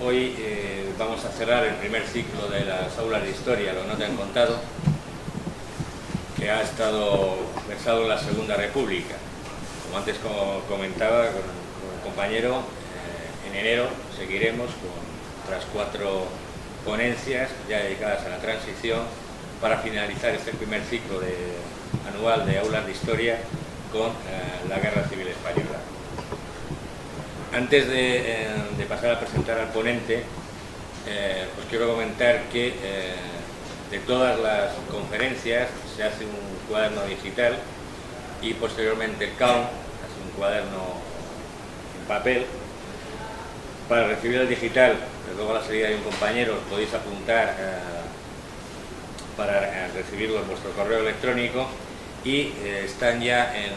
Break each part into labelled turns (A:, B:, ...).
A: hoy vamos a cerrar el primer ciclo de las aulas de historia, lo que no te han contado, que ha estado versado en la Segunda República. Como antes comentaba con el compañero, en enero seguiremos con otras 4 ponencias ya dedicadas a la transición para finalizar este primer ciclo anual de aulas de historia con la Guerra Civil Española. Antes de pasar a presentar al ponente, pues quiero comentar que de todas las conferencias se hace un cuaderno digital y posteriormente el CAUN hace un cuaderno en papel. Para recibir el digital, luego a la salida de un compañero os podéis apuntar para recibirlo en vuestro correo electrónico y están ya en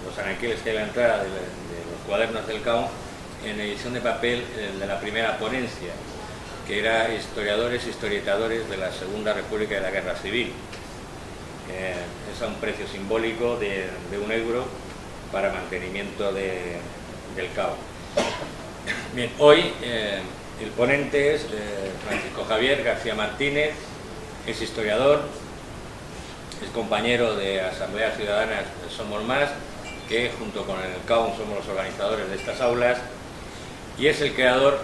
A: los anaqueles que hay a la entrada de los cuadernos del CAUN en edición de papel de la primera ponencia, que era historiadores e historietadores de la Segunda República y de la Guerra Civil. Es a un precio simbólico de 1 euro para mantenimiento del CAUN. Bien, hoy el ponente es Francisco Javier García Martínez, es historiador, es compañero de Asamblea Ciudadana Somos Más, que junto con el CAUN somos los organizadores de estas aulas, y es el creador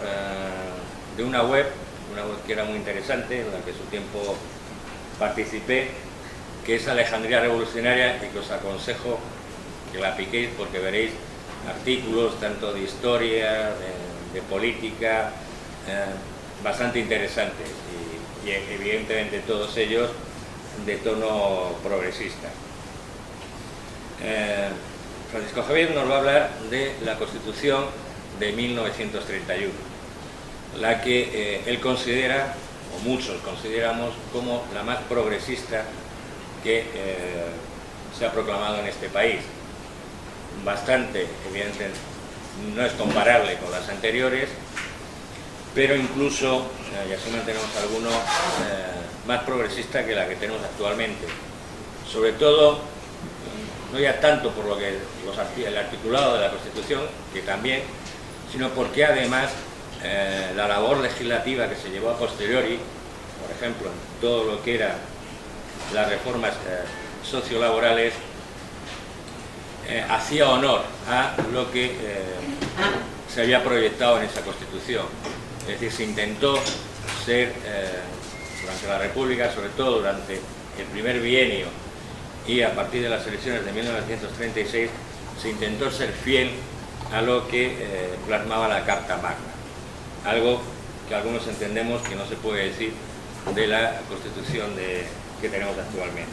A: de una web que era muy interesante, en la que en su tiempo participé, que es Alejandría Revolucionaria, y que os aconsejo que la piquéis porque veréis artículos tanto de historia, de política, bastante interesantes y evidentemente todos ellos de tono progresista. Francisco Javier nos va a hablar de la Constitución de 1931, la que él considera, o muchos consideramos, como la más progresista que se ha proclamado en este país. Bastante, evidentemente, no es comparable con las anteriores, pero incluso, y así mantenemos alguno, más progresista que la que tenemos actualmente. Sobre todo, no ya tanto por lo que el articulado de la Constitución, que también, sino porque además la labor legislativa que se llevó a posteriori, por ejemplo, en todo lo que eran las reformas sociolaborales, hacía honor a lo que se había proyectado en esa Constitución. Es decir, se intentó ser, durante la República, sobre todo durante el primer bienio y a partir de las elecciones de 1936, se intentó ser fiel a lo que plasmaba la Carta Magna. Algo que algunos entendemos que no se puede decir de la Constitución que tenemos actualmente.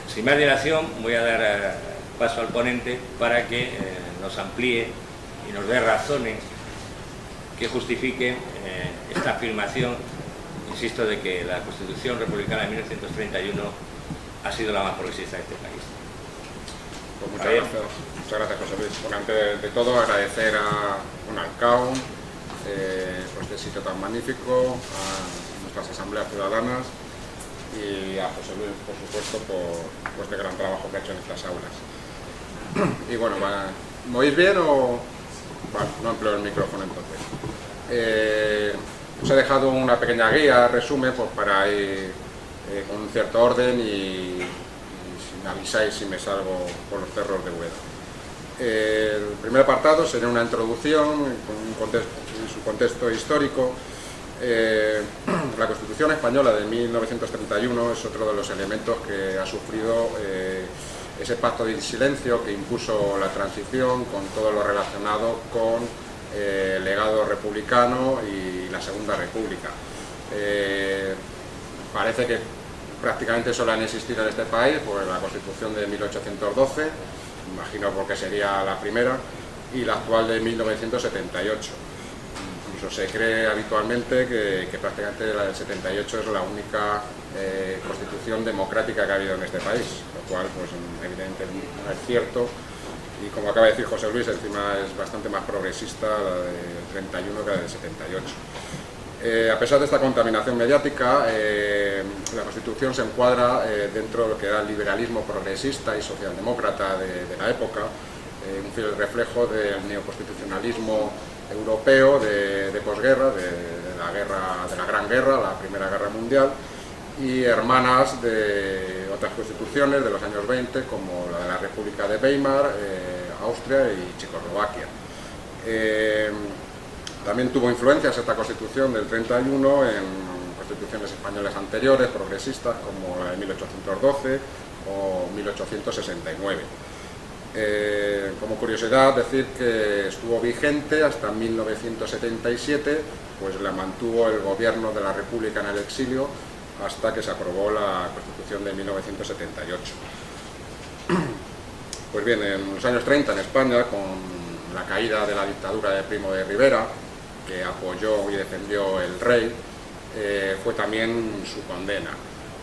A: Sin más dilación, voy a dar paso al ponente para que nos amplíe y nos dé razones que justifiquen esta afirmación, insisto, de que la Constitución Republicana de 1931 ha sido la más progresista de este país.
B: Pues muchas gracias, José Luis. Bueno, antes de todo, agradecer al CAUN por este sitio tan magnífico, a nuestras asambleas ciudadanas y a José Luis, por supuesto, por este gran trabajo que ha hecho en estas aulas. Y bueno, ¿me oís bien o...? Vale, no empleo el micrófono entonces. Os he dejado una pequeña guía, resumen, pues para ir con un cierto orden y si me avisáis si me salgo por los cerros de Úbeda. El primer apartado sería una introducción en su contexto histórico. La Constitución Española de 1931 es otro de los elementos que ha sufrido ese pacto de silencio que impuso la transición con todo lo relacionado con el legado republicano y la Segunda República. Parece que prácticamente solo han existido en este país pues, la Constitución de 1812, imagino porque sería la primera, y la actual de 1978. Incluso se cree habitualmente que prácticamente la del 78 es la única constitución democrática que ha habido en este país, lo cual pues evidentemente no es cierto, y como acaba de decir José Luis, encima es bastante más progresista la del 31 que la del 78. A pesar de esta contaminación mediática, la Constitución se encuadra dentro de lo que era el liberalismo progresista y socialdemócrata de la época, un fiel reflejo del neoconstitucionalismo europeo de posguerra, de la Gran Guerra, la Primera Guerra Mundial, y hermanas de otras constituciones de los años 20, como la de la República de Weimar, Austria y Checoslovaquia. También tuvo influencias esta constitución del 31 en constituciones españolas anteriores, progresistas, como la de 1812 o 1869. Como curiosidad, decir que estuvo vigente hasta 1977, pues la mantuvo el gobierno de la República en el exilio hasta que se aprobó la Constitución de 1978. Pues bien, en los años 30 en España, con la caída de la dictadura de Primo de Rivera, que apoyó y defendió el rey, fue también su condena.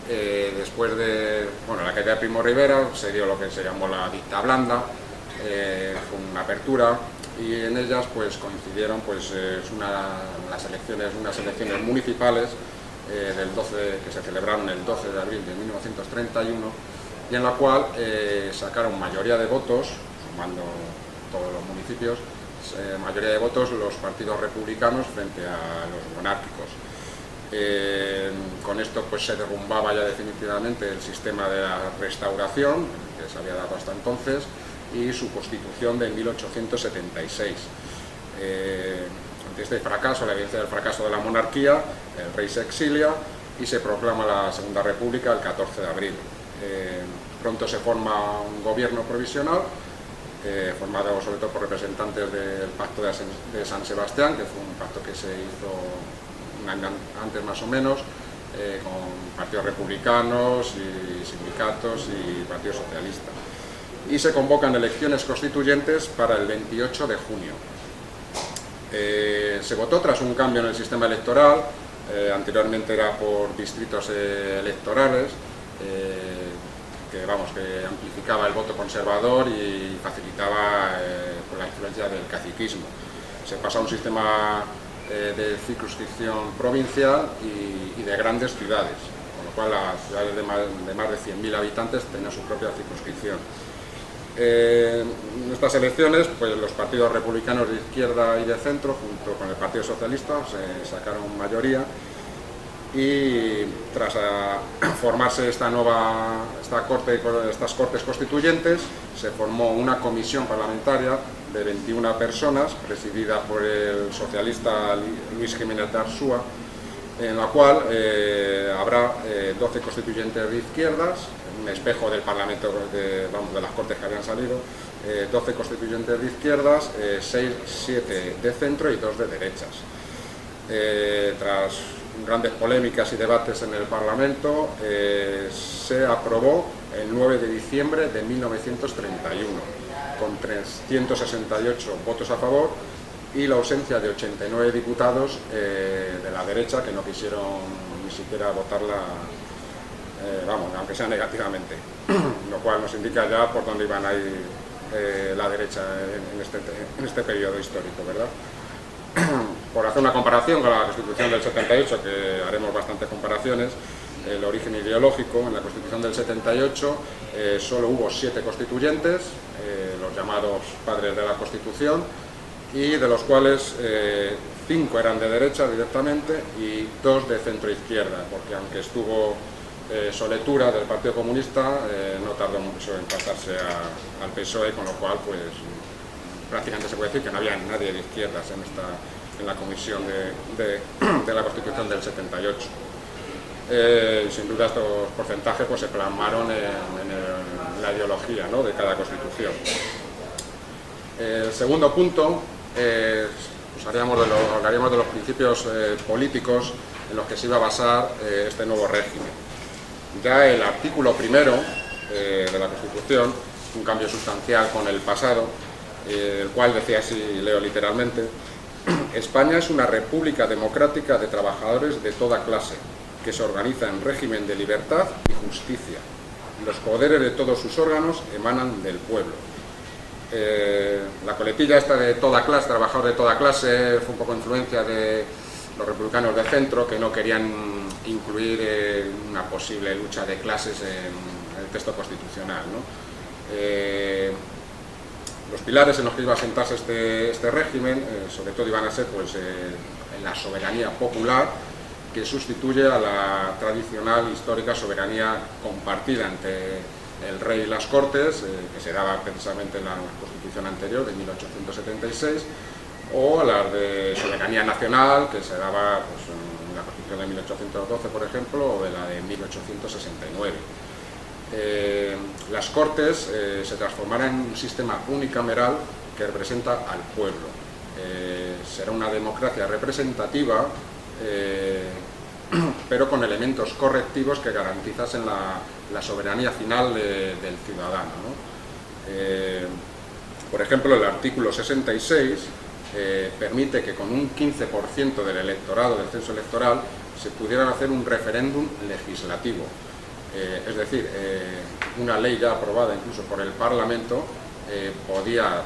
B: Después de la caída de Primo de Rivera se dio lo que se llamó la dicta blanda, fue una apertura, y en ellas pues coincidieron pues unas elecciones municipales que se celebraron el 12 de abril de 1931, y en la cual sacaron mayoría de votos, sumando todos los municipios, mayoría de votos los partidos republicanos frente a los monárquicos. Con esto pues se derrumbaba ya definitivamente el sistema de la Restauración, que se había dado hasta entonces, y su constitución de 1876. Ante este fracaso, la evidencia del fracaso de la monarquía, el rey se exilia y se proclama la Segunda República el 14 de abril. Pronto se forma un gobierno provisional, formado sobre todo por representantes del Pacto de San Sebastián, que fue un pacto que se hizo un año antes más o menos, con partidos republicanos y sindicatos y partido socialista. Y se convocan elecciones constituyentes para el 28 de junio. Se votó tras un cambio en el sistema electoral. Anteriormente era por distritos electorales, que amplificaba el voto conservador y facilitaba por la influencia del caciquismo. Se pasa a un sistema de circunscripción provincial y de grandes ciudades, con lo cual las ciudades de más de 100.000 habitantes tenían su propia circunscripción. En estas elecciones, pues los partidos republicanos de izquierda y de centro, junto con el Partido Socialista, se sacaron mayoría, y tras formarse estas Cortes Constituyentes, se formó una comisión parlamentaria de 21 personas, presidida por el socialista Luis Jiménez de Arsúa, en la cual habrá 12 constituyentes de izquierdas, un espejo del Parlamento de las Cortes que habían salido, 12 constituyentes de izquierdas, 7 de centro y 2 de derechas. Tras grandes polémicas y debates en el Parlamento, se aprobó el 9 de diciembre de 1931, con 368 votos a favor y la ausencia de 89 diputados de la derecha, que no quisieron ni siquiera votarla, aunque sea negativamente, lo cual nos indica ya por dónde iban a ir la derecha en este periodo histórico, ¿verdad? Por hacer una comparación con la Constitución del 78, que haremos bastantes comparaciones, el origen ideológico: en la Constitución del 78 solo hubo 7 constituyentes, los llamados padres de la Constitución, y de los cuales 5 eran de derecha directamente y 2 de centro-izquierda, porque aunque estuvo Soletura del Partido Comunista, no tardó mucho en pasarse al PSOE, con lo cual pues prácticamente se puede decir que no había nadie de izquierdas en la comisión de la Constitución del 78. Sin duda estos porcentajes pues se plasmaron en la ideología, ¿no?, de cada constitución. El segundo punto, pues hablaríamos de los principios políticos en los que se iba a basar este nuevo régimen. Ya el artículo primero de la Constitución, un cambio sustancial con el pasado, el cual decía así, leo literalmente: España es una república democrática de trabajadores de toda clase, que se organiza en régimen de libertad y justicia. Los poderes de todos sus órganos emanan del pueblo. La coletilla esta de toda clase, trabajador de toda clase, fue un poco influencia de los republicanos de centro, que no querían incluir una posible lucha de clases en el texto constitucional, ¿no? Los pilares en los que iba a sentarse este régimen, sobre todo iban a ser pues, en la soberanía popular, que sustituye a la tradicional histórica soberanía compartida entre el rey y las Cortes, que se daba precisamente en la Constitución anterior, de 1876, o a las de soberanía nacional, que se daba pues, en la Constitución de 1812, por ejemplo, o de la de 1869. Las Cortes se transformarán en un sistema unicameral que representa al pueblo. Será una democracia representativa, pero con elementos correctivos que garantizasen la soberanía final del ciudadano, ¿no? Por ejemplo, el artículo 66 permite que con un 15% del electorado, del censo electoral, se pudiera hacer un referéndum legislativo. Es decir, una ley ya aprobada incluso por el Parlamento podía,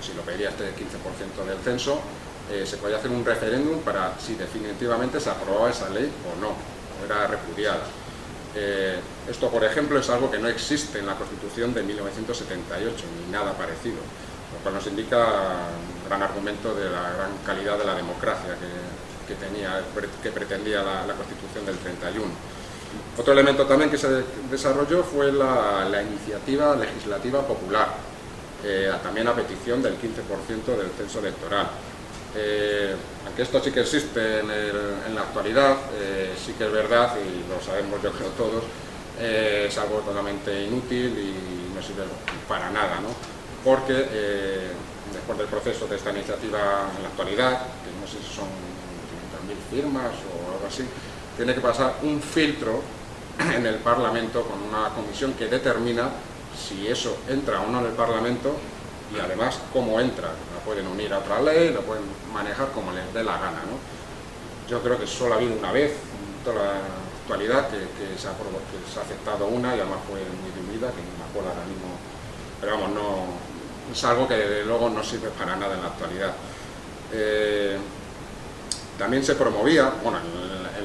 B: si lo pedía este 15% del censo, se podía hacer un referéndum para si definitivamente se aprobaba esa ley o no, o era repudiada. Esto, por ejemplo, es algo que no existe en la Constitución de 1978, ni nada parecido, lo cual nos indica un gran argumento de la gran calidad de la democracia que pretendía la Constitución del 31. Otro elemento también que se desarrolló fue la iniciativa legislativa popular, también a petición del 15% del censo electoral. Aunque esto sí que existe en la actualidad, sí que es verdad, y lo sabemos yo creo todos, es algo totalmente inútil y no sirve para nada, ¿no? Porque después del proceso de esta iniciativa en la actualidad, que no sé si son 500.000 firmas o algo así, tiene que pasar un filtro en el Parlamento con una comisión que determina si eso entra o no en el Parlamento y además cómo entra. La pueden unir a otra ley, lo pueden manejar como les dé la gana, ¿no? Yo creo que solo ha habido una vez en toda la actualidad que se ha aceptado una y además fue muy diluida, que no me acuerdo ahora mismo, pero vamos, no, es algo que desde luego no sirve para nada en la actualidad. También se promovía, bueno, en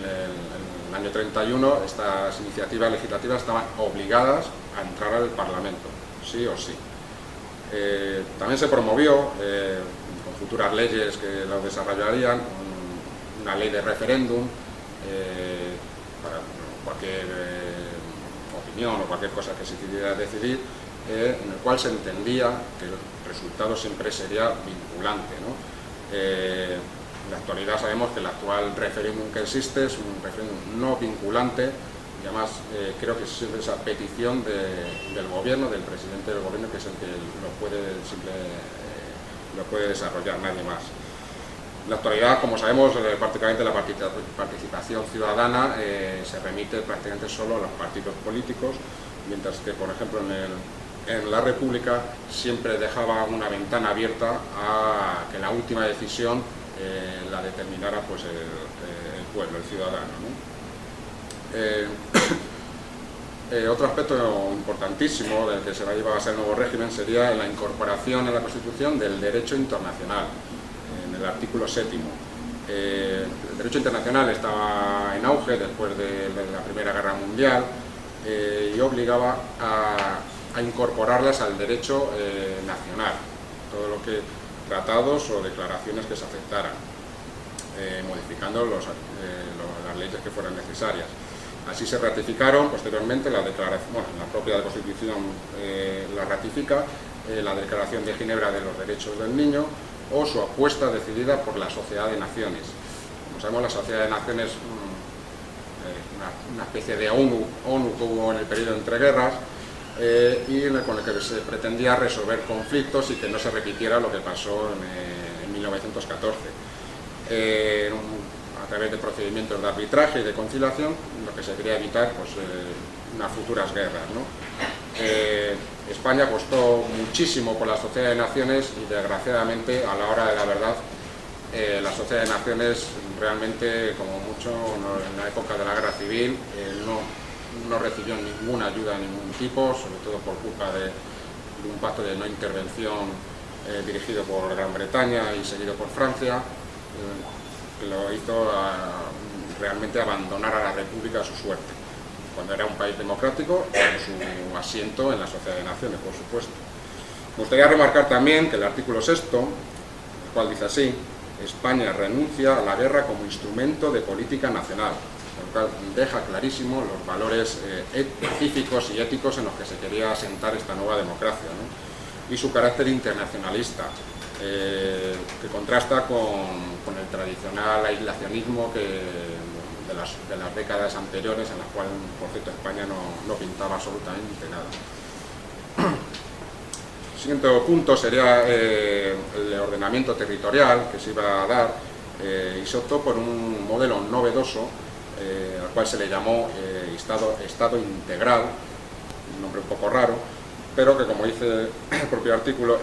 B: el año 31 estas iniciativas legislativas estaban obligadas a entrar al Parlamento, sí o sí. También se promovió, con futuras leyes que lo desarrollarían, una ley de referéndum para cualquier opinión o cualquier cosa que se quisiera decidir, en el cual se entendía que el resultado siempre sería vinculante, ¿no? En la actualidad sabemos que el actual referéndum que existe es un referéndum no vinculante y además creo que es esa petición del gobierno, del presidente del gobierno, que es el que lo puede desarrollar, nadie más. En la actualidad, como sabemos, prácticamente la participación ciudadana se remite prácticamente solo a los partidos políticos, mientras que, por ejemplo, en la República siempre dejaba una ventana abierta a que la última decisión la determinara pues, el pueblo, el ciudadano, ¿no? Otro aspecto importantísimo del que se va a llevar a ser el nuevo régimen sería la incorporación en la Constitución del derecho internacional, en el artículo 7º. El derecho internacional estaba en auge después de la Primera Guerra Mundial y obligaba a incorporarlas al derecho nacional, todo lo que tratados o declaraciones que se aceptaran, modificando las leyes que fueran necesarias. Así se ratificaron posteriormente la declaración, bueno, la propia Constitución la ratifica, la Declaración de Ginebra de los Derechos del Niño o su apuesta decidida por la Sociedad de Naciones. Como sabemos, la Sociedad de Naciones una especie de ONU que hubo en el periodo entre guerras, y con el que se pretendía resolver conflictos y que no se repitiera lo que pasó en 1914. A través de procedimientos de arbitraje y de conciliación, lo que se quería evitar pues, unas futuras guerras, ¿no? España apostó muchísimo por la Sociedad de Naciones y desgraciadamente a la hora de la verdad la Sociedad de Naciones realmente, como mucho en la época de la Guerra Civil, no recibió ninguna ayuda de ningún tipo, sobre todo por culpa de un pacto de no intervención dirigido por Gran Bretaña y seguido por Francia, que lo hizo realmente abandonar a la República a su suerte, cuando era un país democrático con su asiento en la Sociedad de Naciones, por supuesto. Me gustaría remarcar también que el artículo 6, el cual dice así: España renuncia a la guerra como instrumento de política nacional, lo cual deja clarísimo los valores pacíficos y éticos en los que se quería asentar esta nueva democracia, ¿no? Y su carácter internacionalista, que contrasta con el tradicional aislacionismo de las décadas anteriores, en las cuales, por cierto, España no pintaba absolutamente nada. El siguiente punto sería el ordenamiento territorial que se iba a dar, y se optó por un modelo novedoso, al cual se le llamó Estado integral, un nombre un poco raro, pero que, como dice el propio artículo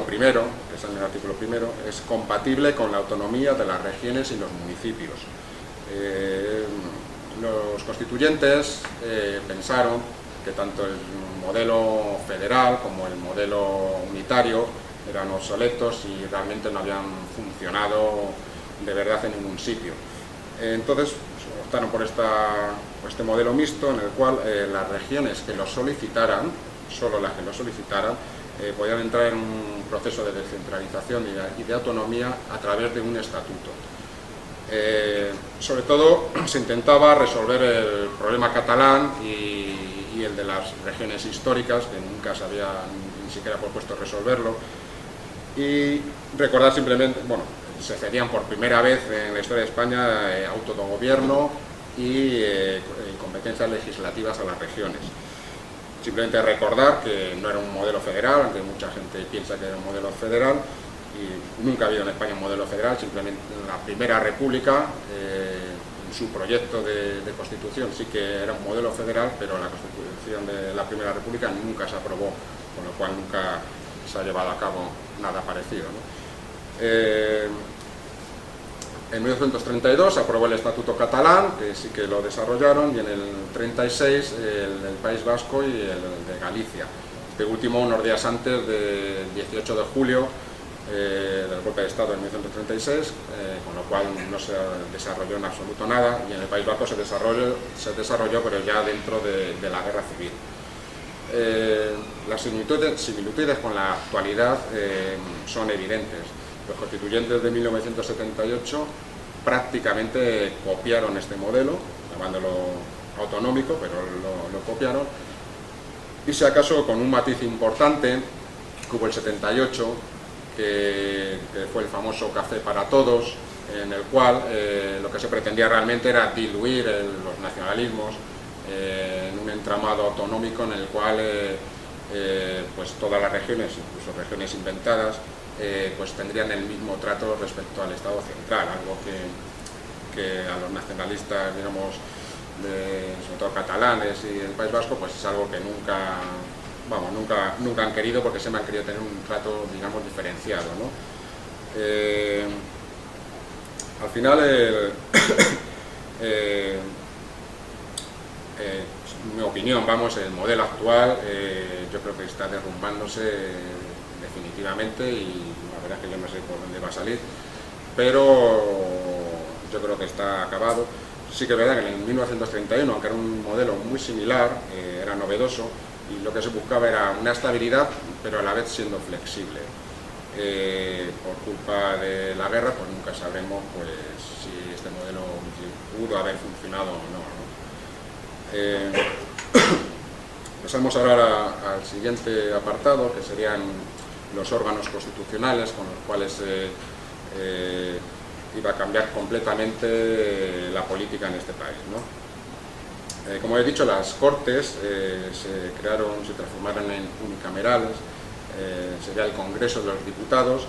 B: primero, que es en el artículo primero, es compatible con la autonomía de las regiones y los municipios. Los constituyentes pensaron que tanto el modelo federal como el modelo unitario eran obsoletos y realmente no habían funcionado de verdad en ningún sitio. Entonces optaron por este modelo mixto, en el cual las regiones que lo solicitaran, solo las que lo solicitaran, podían entrar en un proceso de descentralización y de autonomía a través de un estatuto. Sobre todo se intentaba resolver el problema catalán y el de las regiones históricas, que nunca se había ni siquiera propuesto resolverlo, y recordar simplemente, bueno, se cedían por primera vez en la historia de España autogobierno y competencias legislativas a las regiones. Simplemente recordar que no era un modelo federal, aunque mucha gente piensa que era un modelo federal, y nunca ha habido en España un modelo federal. Simplemente en la Primera República, en su proyecto de constitución sí que era un modelo federal, pero la constitución de la Primera República nunca se aprobó, con lo cual nunca se ha llevado a cabo nada parecido, ¿no? En 1932 se aprobó el Estatuto Catalán, que sí que lo desarrollaron, y en el 36 el País Vasco y el de Galicia. Este último unos días antes del 18 de julio del golpe de Estado en 1936, con lo cual no se desarrolló en absoluto nada, y en el País Vasco se desarrolló, pero ya dentro de la guerra civil. Las similitudes con la actualidad son evidentes. Los constituyentes de 1978 prácticamente copiaron este modelo, llamándolo autonómico, pero lo copiaron, y si acaso con un matiz importante, que hubo el 78, que fue el famoso café para todos, en el cual lo que se pretendía realmente era diluir los nacionalismos en un entramado autonómico en el cual pues todas las regiones, incluso regiones inventadas, pues tendrían el mismo trato respecto al Estado central, algo que a los nacionalistas, digamos, sobre todo catalanes y el País Vasco, pues es algo que nunca han querido, porque siempre han querido tener un trato, digamos, diferenciado, ¿no? Al final, en mi opinión, el modelo actual yo creo que está derrumbándose definitivamente, y la verdad es que yo no sé por dónde va a salir, pero yo creo que está acabado. Sí que es verdad que en 1931, aunque era un modelo muy similar, era novedoso, y lo que se buscaba era una estabilidad, pero a la vez siendo flexible. Por culpa de la guerra, pues nunca sabremos pues si este modelo pudo haber funcionado o no, ¿no? Pasamos ahora al siguiente apartado, que serían los órganos constitucionales, con los cuales iba a cambiar completamente la política en este país, ¿no? Como he dicho, las Cortes se transformaron en unicamerales. Sería el Congreso de los Diputados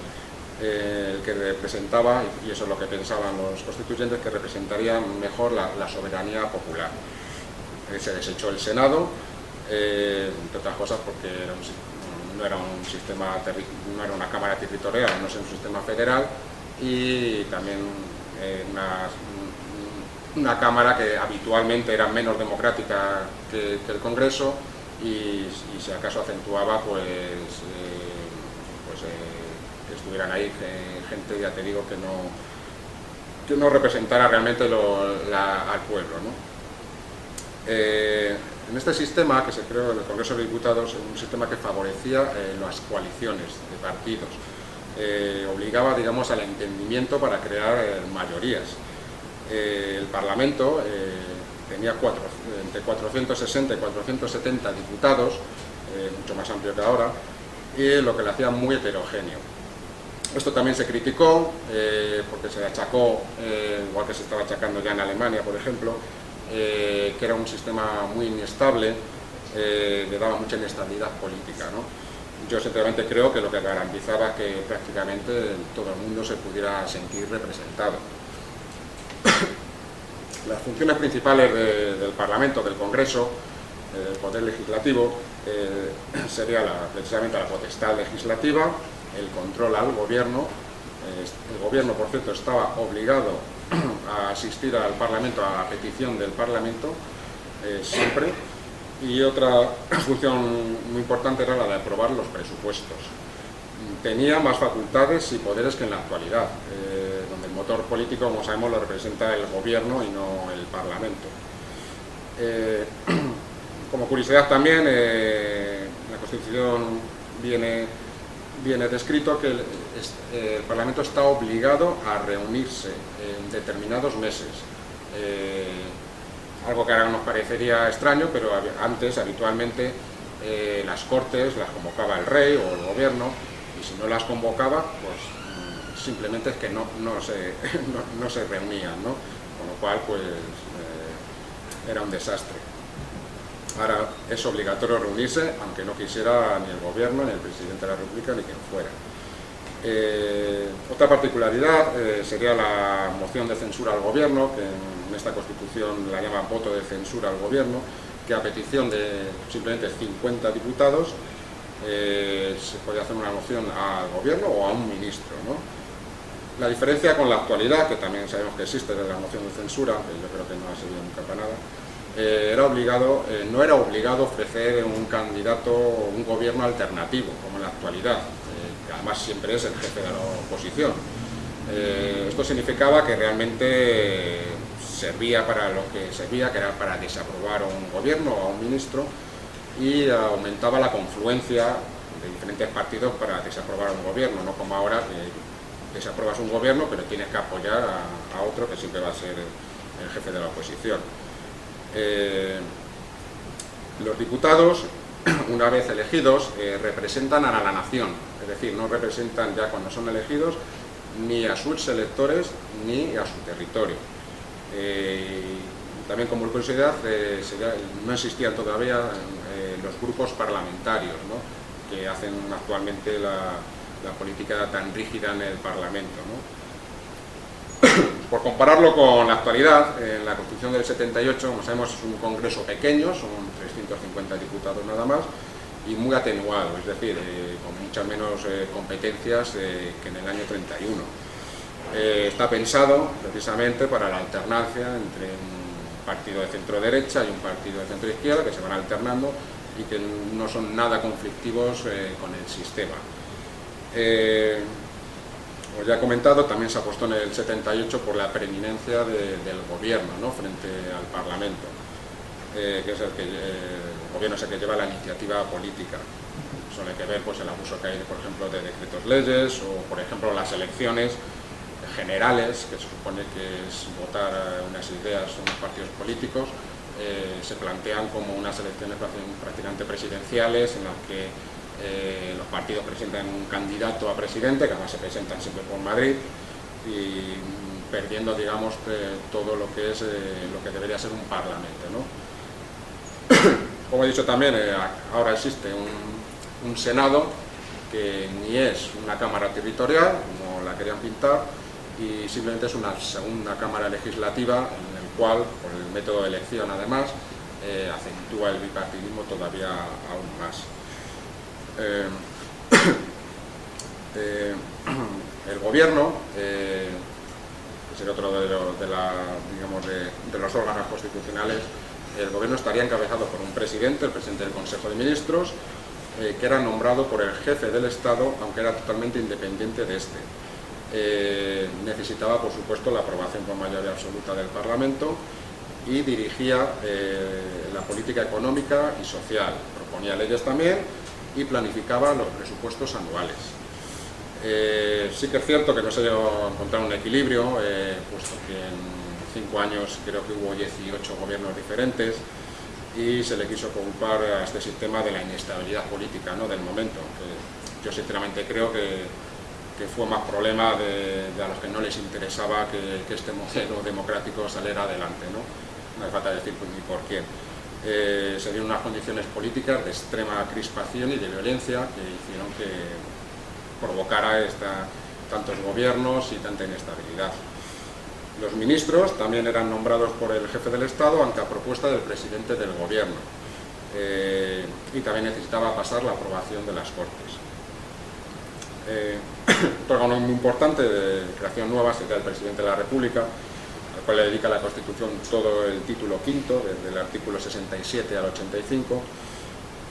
B: el que representaba, y eso es lo que pensaban los constituyentes, que representaría mejor la soberanía popular. Se desechó el Senado, entre otras cosas porque no era una Cámara territorial, no es un sistema federal, y también una Cámara que habitualmente era menos democrática que el Congreso, y si acaso acentuaba pues que estuvieran ahí gente, ya te digo, que no representara realmente al pueblo, ¿no? En este sistema que se creó en el Congreso de Diputados, un sistema que favorecía las coaliciones de partidos, obligaba, digamos, al entendimiento para crear mayorías. El Parlamento tenía entre 460 y 470 diputados, mucho más amplio que ahora, y lo que le hacía muy heterogéneo. Esto también se criticó porque se achacó, igual que se estaba achacando ya en Alemania, por ejemplo, que era un sistema muy inestable, le daba mucha inestabilidad política, ¿no? Yo sinceramente creo que lo que garantizaba que prácticamente todo el mundo se pudiera sentir representado. Las funciones principales del Parlamento, del Congreso, del Poder Legislativo, sería precisamente la potestad legislativa, el control al Gobierno. El Gobierno, por cierto, estaba obligado a asistir al Parlamento a petición del Parlamento, siempre, y otra función muy importante era la de aprobar los presupuestos. Tenía más facultades y poderes que en la actualidad, donde el motor político, como sabemos, lo representa el Gobierno y no el Parlamento. Como curiosidad también, la Constitución viene descrito que el Parlamento está obligado a reunirse en determinados meses. Algo que ahora nos parecería extraño, pero antes habitualmente las Cortes las convocaba el Rey o el Gobierno, y si no las convocaba, pues simplemente es que no se reunían, ¿no? Con lo cual, pues, era un desastre. Ahora es obligatorio reunirse, aunque no quisiera ni el Gobierno, ni el Presidente de la República, ni quien fuera. Otra particularidad sería la moción de censura al Gobierno, que en esta Constitución la llaman voto de censura al Gobierno, que a petición de simplemente 50 diputados se podía hacer una moción al Gobierno o a un ministro, ¿no? La diferencia con la actualidad, que también sabemos que existe de la moción de censura, que yo creo que no ha servido nunca para nada, no era obligado ofrecer un candidato o un gobierno alternativo, como en la actualidad, que además siempre es el jefe de la oposición. Esto significaba que realmente servía para lo que servía, que era para desaprobar a un gobierno o a un ministro, y aumentaba la confluencia de diferentes partidos para desaprobar a un gobierno, no como ahora que desapruebas un gobierno pero tienes que apoyar a otro que siempre va a ser el jefe de la oposición. Los diputados, una vez elegidos, representan a la nación, es decir, no representan ya cuando son elegidos ni a sus electores ni a su territorio. También como curiosidad, no existían todavía los grupos parlamentarios, ¿no?, que hacen actualmente la política tan rígida en el Parlamento, ¿no? Por compararlo con la actualidad, en la Constitución del 78, como sabemos, es un Congreso pequeño, son 350 diputados nada más, y muy atenuado, es decir, con muchas menos competencias que en el año 31. Está pensado precisamente para la alternancia entre un partido de centro-derecha y un partido de centro-izquierda, que se van alternando y que no son nada conflictivos con el sistema. Como ya he comentado, también se apostó en el 78 por la preeminencia del gobierno, ¿no?, frente al Parlamento, que es el gobierno es el que lleva la iniciativa política. Solo hay que ver, pues, el abuso que hay, por ejemplo, de decretos leyes, o por ejemplo las elecciones generales, que se supone que es votar unas ideas en unos partidos políticos, se plantean como unas elecciones prácticamente presidenciales, en las que los partidos presentan un candidato a presidente, que además se presentan siempre por Madrid, y perdiendo, digamos, todo lo que es lo que debería ser un parlamento, ¿no? Como he dicho también, ahora existe un Senado que ni es una Cámara territorial, como la querían pintar, y simplemente es una segunda Cámara legislativa, en el cual, por el método de elección además, acentúa el bipartidismo todavía aún más. El gobierno, que es otro de los órganos constitucionales, el gobierno estaría encabezado por un presidente, el presidente del Consejo de Ministros, que era nombrado por el jefe del Estado, aunque era totalmente independiente de este. Necesitaba, por supuesto, la aprobación por mayoría absoluta del Parlamento, y dirigía la política económica y social, proponía leyes también y planificaba los presupuestos anuales. Sí que es cierto que no se llegó a encontrar un equilibrio, puesto que en 5 años creo que hubo 18 gobiernos diferentes y se le quiso culpar a este sistema de la inestabilidad política, ¿no?, del momento, que yo sinceramente creo que fue más problema de a los que no les interesaba que este modelo democrático saliera adelante, ¿no? No hace falta decir ni por quién. Se dieron unas condiciones políticas de extrema crispación y de violencia que hicieron que provocara tantos gobiernos y tanta inestabilidad. Los ministros también eran nombrados por el jefe del Estado, aunque a propuesta del presidente del gobierno, y también necesitaba pasar la aprobación de las Cortes. Otro órgano muy importante de creación nueva sería el presidente de la República, al cual le dedica la Constitución todo el título quinto, desde el artículo 67 al 85,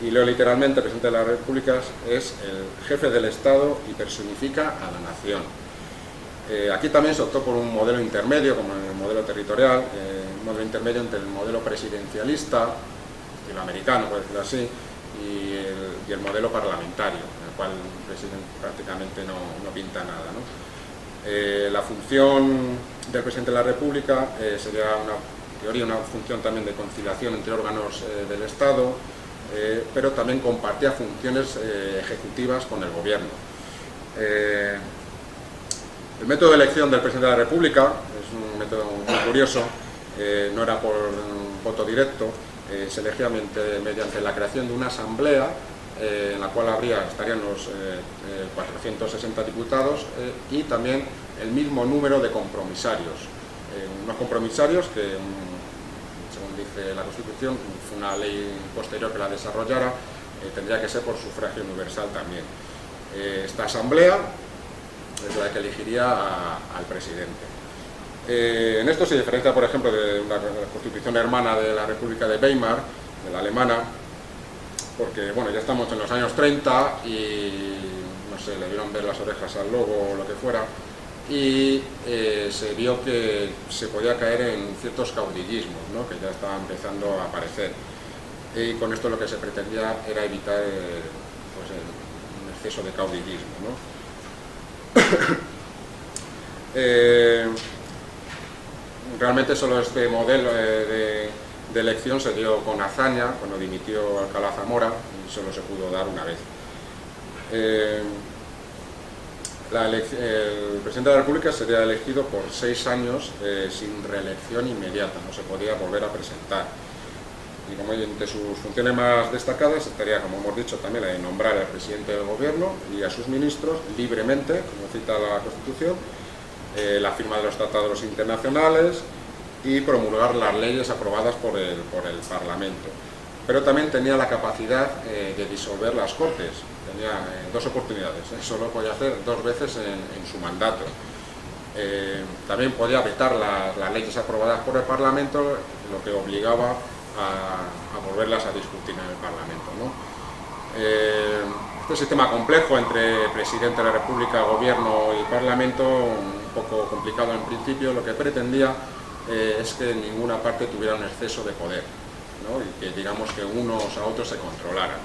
B: y leo literalmente: el presidente de la República es el jefe del Estado y personifica a la nación. Aquí también se optó por un modelo intermedio, como en el modelo territorial, un modelo intermedio entre el modelo presidencialista, estilo americano, por decirlo así, y el modelo parlamentario, en el cual el presidente prácticamente no pinta nada, ¿no? La función del presidente de la República sería en teoría una función también de conciliación entre órganos del Estado, pero también compartía funciones ejecutivas con el gobierno. El método de elección del presidente de la República es un método muy curioso, no era por voto directo, se elegía mediante la creación de una asamblea en la cual estarían los 460 diputados y también el mismo número de compromisarios. Unos compromisarios que, según dice la Constitución, fue una ley posterior que la desarrollara, tendría que ser por sufragio universal también. Esta asamblea es la que elegiría al presidente. En esto se diferencia, por ejemplo, de la Constitución hermana de la República de Weimar, de la alemana, porque bueno, ya estamos en los años 30 y no sé, le vieron ver las orejas al lobo o lo que fuera, y se vio que se podía caer en ciertos caudillismos, ¿no?, que ya estaban empezando a aparecer, y con esto lo que se pretendía era evitar pues un exceso de caudillismo, ¿no? Realmente solo este modelo de elección se dio con hazaña cuando dimitió Alcalá Zamora y solo se pudo dar una vez. El presidente de la República sería elegido por 6 años sin reelección inmediata, no se podía volver a presentar. Y como entre sus funciones más destacadas estaría, como hemos dicho, también la de nombrar al presidente del gobierno y a sus ministros libremente, como cita la Constitución, la firma de los tratados internacionales y promulgar las leyes aprobadas por el Parlamento. Pero también tenía la capacidad de disolver las Cortes, tenía 2 oportunidades, solo podía hacer 2 veces en su mandato. También podía vetar las leyes aprobadas por el Parlamento, lo que obligaba a volverlas a discutir en el Parlamento, ¿no? Este sistema complejo entre presidente de la República, gobierno y Parlamento, un poco complicado en principio, lo que pretendía es que ninguna parte tuviera un exceso de poder, ¿no?, y que digamos que unos a otros se controlaran.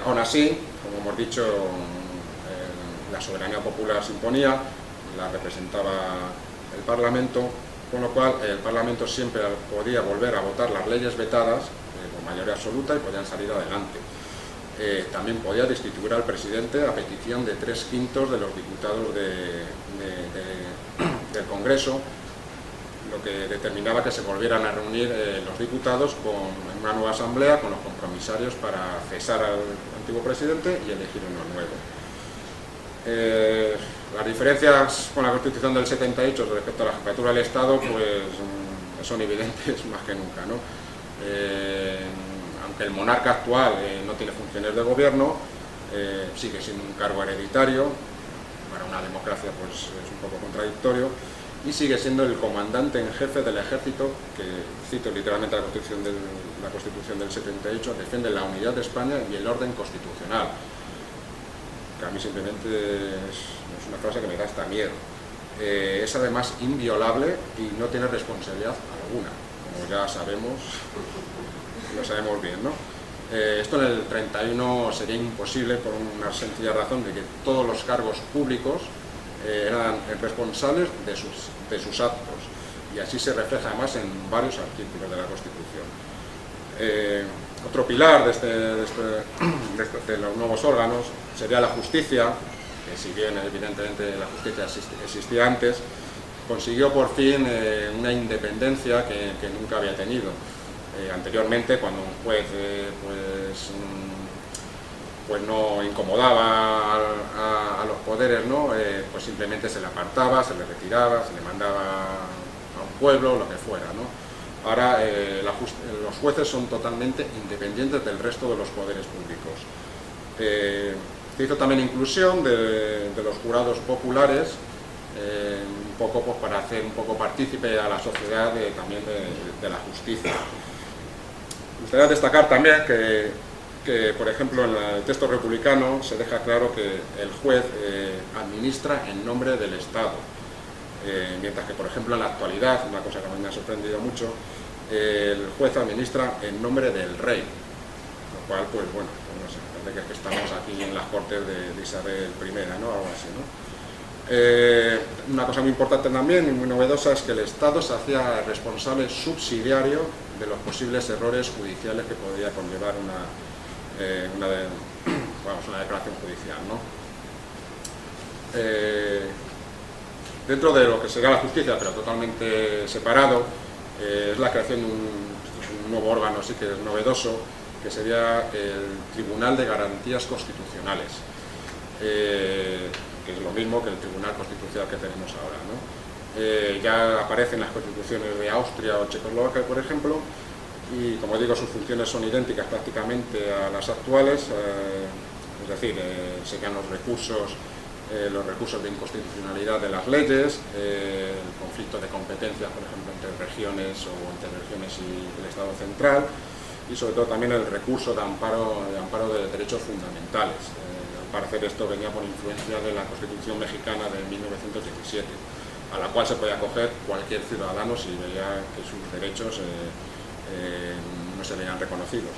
B: Aún así, como hemos dicho, la soberanía popular se imponía, la representaba el Parlamento, con lo cual el Parlamento siempre podía volver a votar las leyes vetadas con mayoría absoluta y podían salir adelante. También podía destituir al presidente a petición de 3/5 de los diputados del Congreso, lo que determinaba que se volvieran a reunir los diputados en una nueva asamblea con los compromisarios para cesar al antiguo presidente y elegir uno nuevo. Las diferencias con la Constitución del 78 respecto a la jefatura del Estado pues son evidentes más que nunca, ¿no? Aunque el monarca actual no tiene funciones de gobierno, sigue siendo un cargo hereditario, para una democracia pues es un poco contradictorio, y sigue siendo el comandante en jefe del ejército, que, cito literalmente la Constitución del 78, defiende la unidad de España y el orden constitucional, que a mí simplemente es una frase que me da hasta miedo. es además inviolable y no tiene responsabilidad alguna, como ya sabemos, lo sabemos bien, ¿no? Esto en el 31 sería imposible por una sencilla razón de que todos los cargos públicos eran responsables de sus actos, y así se refleja además en varios artículos de la Constitución. Otro pilar de los nuevos órganos sería la justicia, que si bien evidentemente la justicia existía antes, consiguió por fin una independencia que nunca había tenido. Anteriormente, cuando un juez pues no incomodaba a los poderes, ¿no? Pues simplemente se le apartaba, se le retiraba, se le mandaba a un pueblo, lo que fuera, ¿no? Ahora los jueces son totalmente independientes del resto de los poderes públicos. Se hizo también inclusión de los jurados populares, un poco pues, para hacer un poco partícipe a la sociedad también de la justicia. Me gustaría destacar también que, por ejemplo, en el texto republicano se deja claro que el juez administra en nombre del Estado, mientras que, por ejemplo, en la actualidad, una cosa que a mí me ha sorprendido mucho, el juez administra en nombre del rey, lo cual, pues bueno, no sé, parece que estamos aquí en las cortes de Isabel I, ¿no? Algo así, ¿no? Una cosa muy importante también y muy novedosa es que el Estado se hacía responsable subsidiario de los posibles errores judiciales que podría conllevar una declaración judicial, ¿no? Dentro de lo que sería la justicia, pero totalmente separado, es la creación de un nuevo órgano, sí que es novedoso, que sería el Tribunal de Garantías Constitucionales, que es lo mismo que el Tribunal Constitucional que tenemos ahora, ¿no? Ya aparecen las constituciones de Austria o Checoslovaquia, por ejemplo, y como digo, sus funciones son idénticas prácticamente a las actuales, es decir, serían los recursos de inconstitucionalidad de las leyes, el conflicto de competencias, por ejemplo, entre regiones o entre regiones y el Estado central, y sobre todo también el recurso de amparo de derechos fundamentales. Al parecer esto venía por influencia de la Constitución mexicana de 1917, a la cual se podía acoger cualquier ciudadano si veía que sus derechos no se veían reconocidos.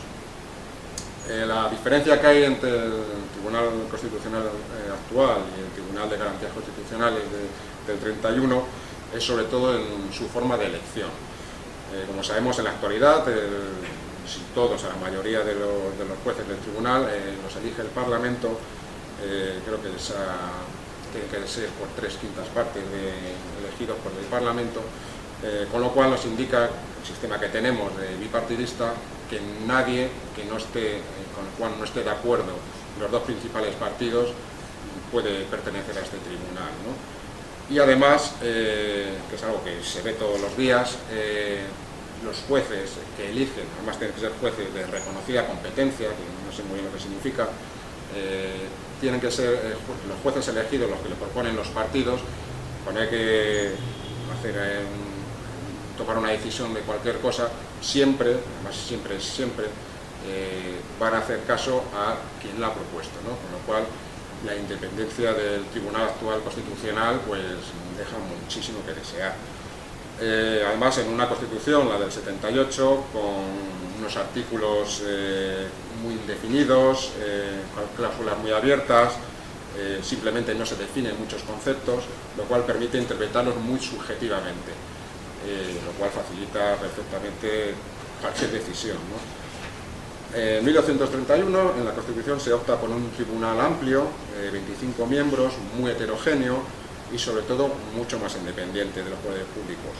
B: La diferencia que hay entre el Tribunal Constitucional actual y el Tribunal de Garantías Constitucionales del 31 es sobre todo en su forma de elección. Como sabemos, en la actualidad, si todos, a la mayoría de los jueces del tribunal, los elige el Parlamento, creo que tienen que ser por 3/5 partes elegidos por el Parlamento, con lo cual nos indica el sistema que tenemos de bipartidista que nadie con el cual no esté de acuerdo los dos principales partidos puede pertenecer a este tribunal, ¿no? Y además, que es algo que se ve todos los días, los jueces que eligen, además tienen que ser jueces de reconocida competencia, que no sé muy bien lo que significa, tienen que ser los jueces elegidos los que le proponen los partidos, cuando hay que tomar una decisión de cualquier cosa, siempre van a hacer caso a quien la ha propuesto, ¿no? Con lo cual la independencia del Tribunal actual constitucional pues deja muchísimo que desear. Además, en una Constitución, la del 78, con unos artículos muy indefinidos, cláusulas muy abiertas, simplemente no se definen muchos conceptos, lo cual permite interpretarlos muy subjetivamente, lo cual facilita perfectamente cualquier decisión, ¿no? En 1931, en la Constitución se opta por un tribunal amplio, 25 miembros, muy heterogéneo y sobre todo mucho más independiente de los poderes públicos.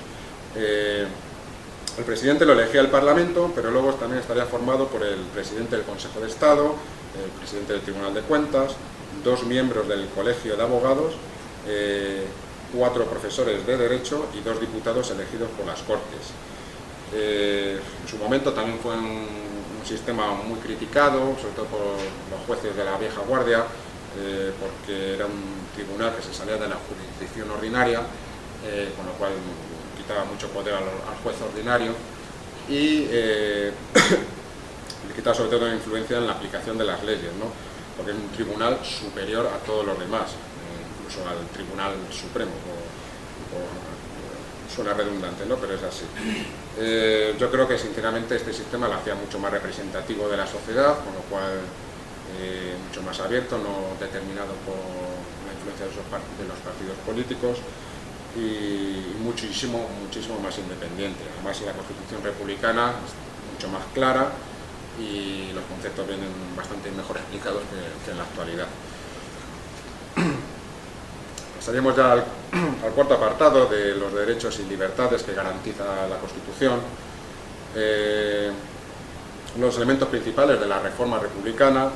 B: El presidente lo elegía el Parlamento, pero luego también estaría formado por el presidente del Consejo de Estado, el presidente del Tribunal de Cuentas, 2 miembros del Colegio de Abogados, 4 profesores de Derecho y 2 diputados elegidos por las Cortes. En su momento también fue un sistema muy criticado, sobre todo por los jueces de la vieja guardia, porque era un tribunal que se salía de la jurisdicción ordinaria, con lo cual quitaba mucho poder al juez ordinario y le quitaba sobre todo influencia en la aplicación de las leyes, ¿no? Porque es un tribunal superior a todos los demás, incluso al Tribunal Supremo, suena redundante, ¿no? Pero es así. Yo creo que sinceramente este sistema lo hacía mucho más representativo de la sociedad, con lo cual mucho más abierto, no determinado por la influencia de los partidos políticos, y muchísimo más independiente. Además, la Constitución republicana es mucho más clara y los conceptos vienen bastante mejor explicados que en la actualidad. Pasaríamos ya al cuarto apartado de los derechos y libertades que garantiza la Constitución. Los elementos principales de la reforma republicana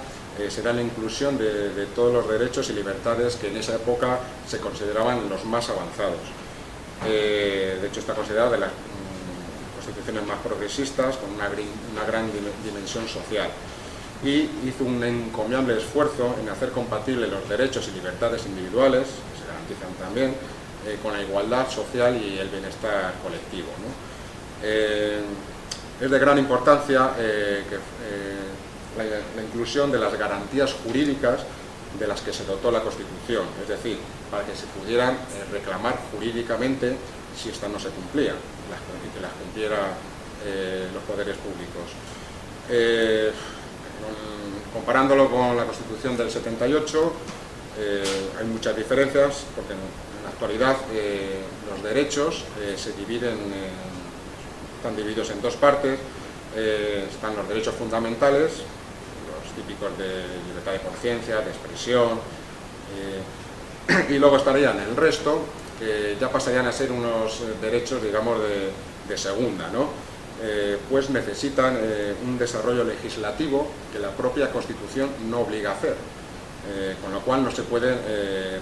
B: será la inclusión de todos los derechos y libertades que en esa época se consideraban los más avanzados. De hecho, está considerada de las constituciones más progresistas, con una gran dimensión social, y hizo un encomiable esfuerzo en hacer compatibles los derechos y libertades individuales, que se garantizan también, con la igualdad social y el bienestar colectivo, ¿no? Es de gran importancia la inclusión de las garantías jurídicas de las que se dotó la Constitución, es decir, para que se pudieran reclamar jurídicamente si éstas no se cumplían, que las cumpliera los poderes públicos. Comparándolo con la Constitución del 78, hay muchas diferencias, porque en la actualidad los derechos están divididos en dos partes. Están los derechos fundamentales, típicos de libertad de conciencia, de expresión, y luego estarían el resto, que ya pasarían a ser unos derechos, digamos, de segunda, ¿no? Pues necesitan un desarrollo legislativo que la propia Constitución no obliga a hacer, con lo cual no se pueden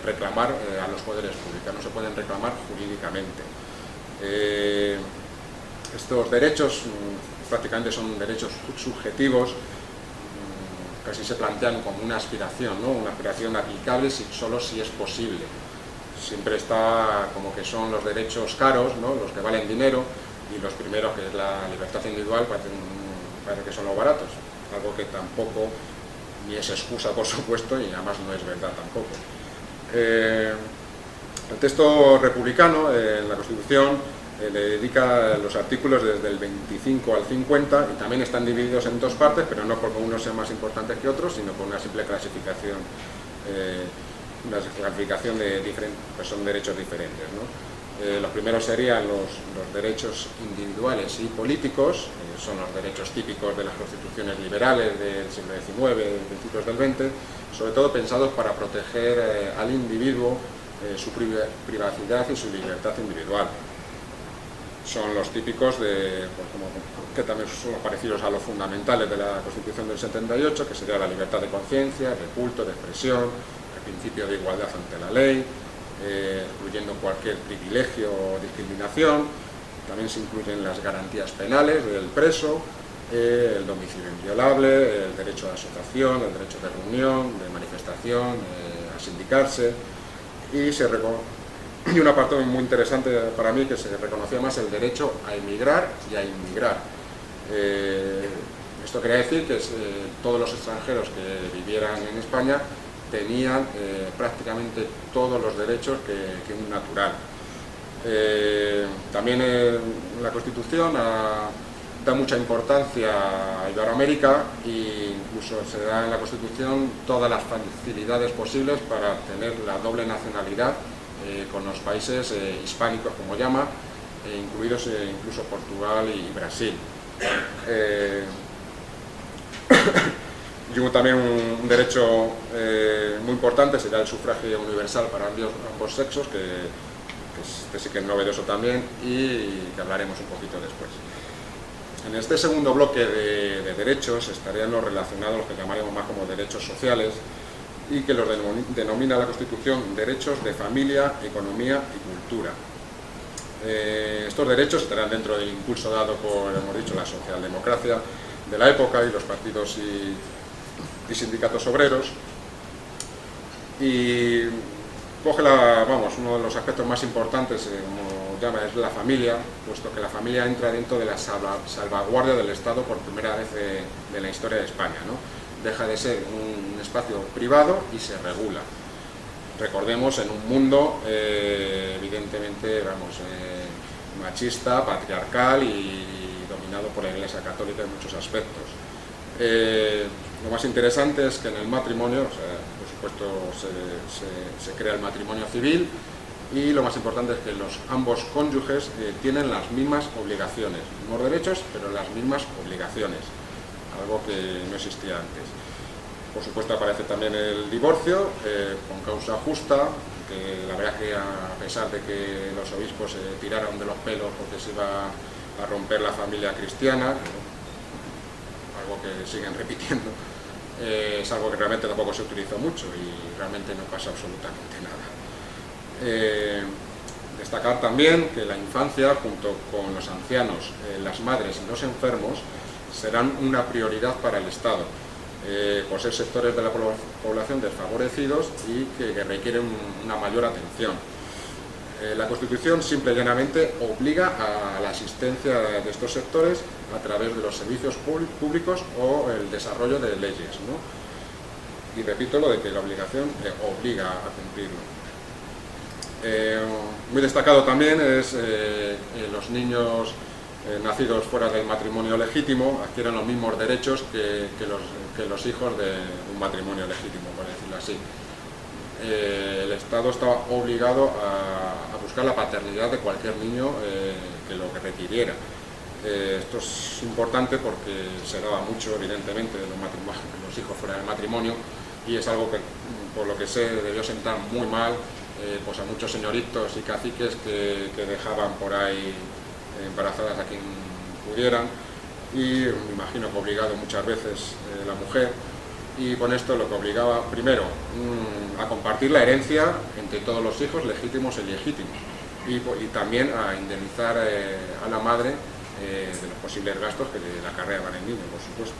B: reclamar a los poderes públicos, no se pueden reclamar jurídicamente. Estos derechos prácticamente son derechos subjetivos, casi se plantean como una aspiración, ¿no? Una aspiración aplicable solo si es posible. Siempre está como que son los derechos caros, ¿no? Los que valen dinero, y los primeros, que es la libertad individual, parece que son los baratos, algo que tampoco ni es excusa, por supuesto, y además no es verdad tampoco. El texto republicano en la Constitución le dedica los artículos desde el 25 al 50, y también están divididos en dos partes, pero no porque unos sean más importantes que otros, sino por una simple clasificación, pues son derechos diferentes, ¿no? Los primeros serían los derechos individuales y políticos, son los derechos típicos de las constituciones liberales del siglo XIX, principios del XX, sobre todo pensados para proteger al individuo, su privacidad y su libertad individual. Son los típicos que también son parecidos a los fundamentales de la Constitución del 78, que sería la libertad de conciencia, de culto, de expresión, el principio de igualdad ante la ley, excluyendo cualquier privilegio o discriminación. También se incluyen las garantías penales del preso, el domicilio inviolable, el derecho a asociación, el derecho de reunión, de manifestación, a sindicarse, y una parte muy interesante para mí, que se reconocía más el derecho a emigrar y a inmigrar. Esto quería decir que todos los extranjeros que vivieran en España tenían prácticamente todos los derechos que un natural. También la Constitución da mucha importancia a Iberoamérica, e incluso se da en la Constitución todas las facilidades posibles para tener la doble nacionalidad con los países hispánicos, como llama, incluidos incluso Portugal y Brasil. Y también un derecho muy importante sería el sufragio universal para ambos sexos, que este sí que es novedoso también, y que hablaremos un poquito después. En este segundo bloque de derechos estarían los relacionados, los que llamaremos más como derechos sociales, y que los denomina la Constitución derechos de familia, economía y cultura. Estos derechos estarán dentro del impulso dado por, hemos dicho, la socialdemocracia de la época y los partidos y sindicatos obreros, y coge uno de los aspectos más importantes, como llama, es la familia, puesto que la familia entra dentro de la salvaguardia del Estado por primera vez de la historia de España, ¿no? Deja de ser un espacio privado y se regula. recordemos, en un mundo evidentemente, machista, patriarcal y dominado por la Iglesia Católica en muchos aspectos. Lo más interesante es que en el matrimonio, por supuesto, se crea el matrimonio civil, y lo más importante es que ambos cónyuges tienen las mismas obligaciones, mismos derechos, pero las mismas obligaciones, algo que no existía antes. Por supuesto aparece también el divorcio, con causa justa, que la verdad que a pesar de que los obispos se tiraron de los pelos porque se iba a romper la familia cristiana, algo que siguen repitiendo, es algo que realmente tampoco se utilizó mucho y realmente no pasa absolutamente nada. Destacar también que la infancia, junto con los ancianos, las madres y los enfermos, serán una prioridad para el Estado, por ser sectores de la población desfavorecidos y que requieren una mayor atención. La Constitución simple y llanamente obliga a la asistencia de estos sectores a través de los servicios públicos o el desarrollo de leyes, ¿no? Y repito lo de que la obligación obliga a cumplirlo. Muy destacado también es los niños nacidos fuera del matrimonio legítimo adquieren los mismos derechos que los hijos de un matrimonio legítimo, por decirlo así. El Estado estaba obligado a buscar la paternidad de cualquier niño que lo requiriera. Esto es importante porque se daba mucho, evidentemente, de los hijos fuera del matrimonio, y es algo que, por lo que sé, debió sentar muy mal pues a muchos señoritos y caciques que dejaban por ahí embarazadas a quien pudieran, y me imagino que obligado muchas veces la mujer, y con esto lo que obligaba primero a compartir la herencia entre todos los hijos, legítimos e ilegítimos, y también a indemnizar a la madre de los posibles gastos que le acarreaban el niño, por supuesto.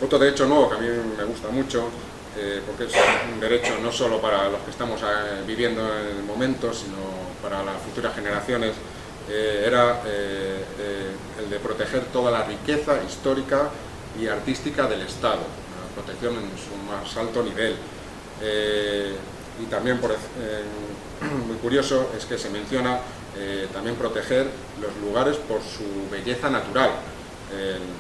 B: Otro derecho nuevo que a mí me gusta mucho, porque es un derecho no solo para los que estamos viviendo en el momento, sino para las futuras generaciones, era el de proteger toda la riqueza histórica y artística del Estado, la protección en su más alto nivel. Y también, muy curioso, es que se menciona también proteger los lugares por su belleza natural,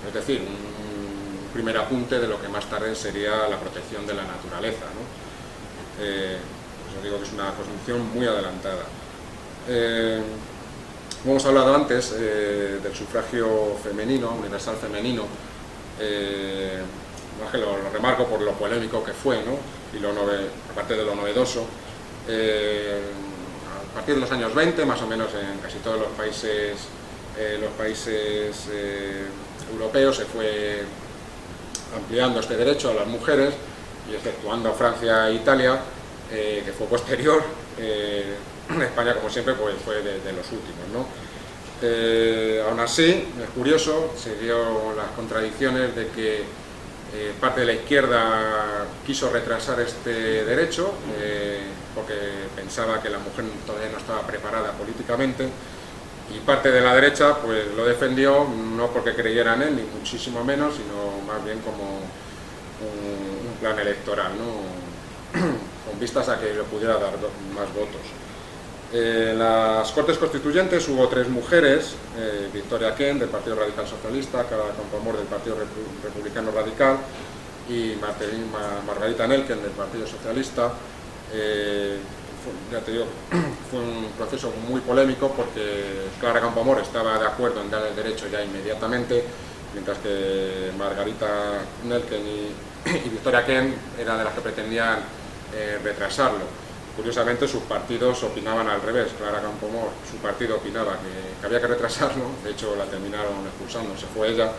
B: es decir, un primer apunte de lo que más tarde sería la protección de la naturaleza, ¿no? Pues os digo que es una Constitución muy adelantada. Como hemos hablado antes del sufragio femenino, universal femenino, lo remarco por lo polémico que fue, ¿no? Y aparte de lo novedoso, a partir de los años 20, más o menos en casi todos los países europeos se fue ampliando este derecho a las mujeres, y exceptuando Francia e Italia, que fue posterior. España, como siempre, pues fue de los últimos, ¿no? Aún así, es curioso, se dio las contradicciones de que parte de la izquierda quiso retrasar este derecho porque pensaba que la mujer todavía no estaba preparada políticamente, y parte de la derecha pues lo defendió no porque creyera en él, ni muchísimo menos, sino más bien como un plan electoral, ¿no? Con vistas a que le pudiera dar más votos. En las Cortes Constituyentes hubo 3 mujeres, Victoria Kent del Partido Radical Socialista, Clara Campoamor del Partido Republicano Radical y Margarita Nelken del Partido Socialista. Ya te digo, fue un proceso muy polémico porque Clara Campoamor estaba de acuerdo en dar el derecho ya inmediatamente, mientras que Margarita Nelken y Victoria Kent eran de las que pretendían retrasarlo. Curiosamente, sus partidos opinaban al revés. Clara Campoamor, su partido opinaba que había que retrasarlo, de hecho la terminaron expulsando, se fue ella,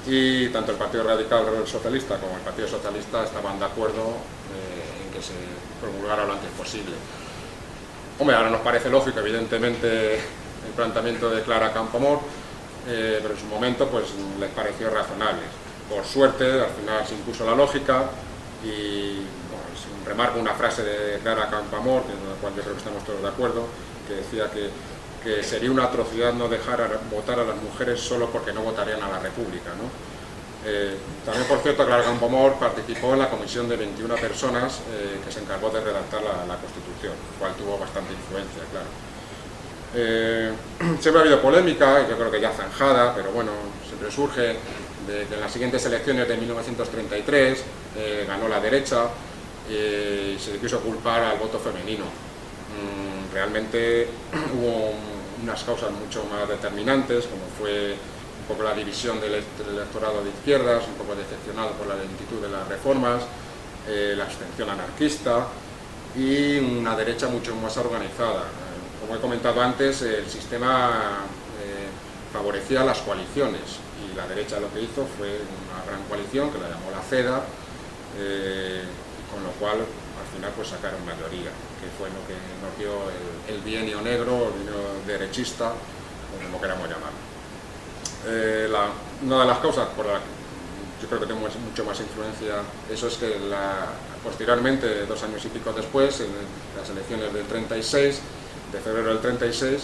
B: y tanto el Partido Radical Socialista como el Partido Socialista estaban de acuerdo en que se promulgara lo antes posible. Hombre, ahora nos parece lógico, evidentemente, el planteamiento de Clara Campoamor, pero en su momento pues les pareció razonable. Por suerte, al final se impuso la lógica y remarco una frase de Clara Campoamor, con la cual yo creo que estamos todos de acuerdo, que decía que sería una atrocidad no dejar votar a las mujeres solo porque no votarían a la República, ¿no? También, por cierto, Clark Campoamor participó en la comisión de 21 personas que se encargó de redactar la Constitución, lo cual tuvo bastante influencia, claro. Siempre ha habido polémica, y yo creo que ya zanjada, pero bueno, siempre surge de que en las siguientes elecciones de 1933 ganó la derecha y se le quiso culpar al voto femenino. Realmente hubo unas causas mucho más determinantes, como fue un poco la división del electorado de izquierdas, un poco decepcionado por la lentitud de las reformas, la abstención anarquista y una derecha mucho más organizada. Como he comentado antes, el sistema favorecía las coaliciones y la derecha lo que hizo fue una gran coalición que la llamó la CEDA, con lo cual al final pues sacaron mayoría, que fue lo que nos dio el bienio negro, el bienio derechista, o como queramos llamarlo. Una de las causas por la que yo creo que tengo mucho más influencia, eso es que posteriormente, 2 años y pico después, en las elecciones del 36, de febrero del 36,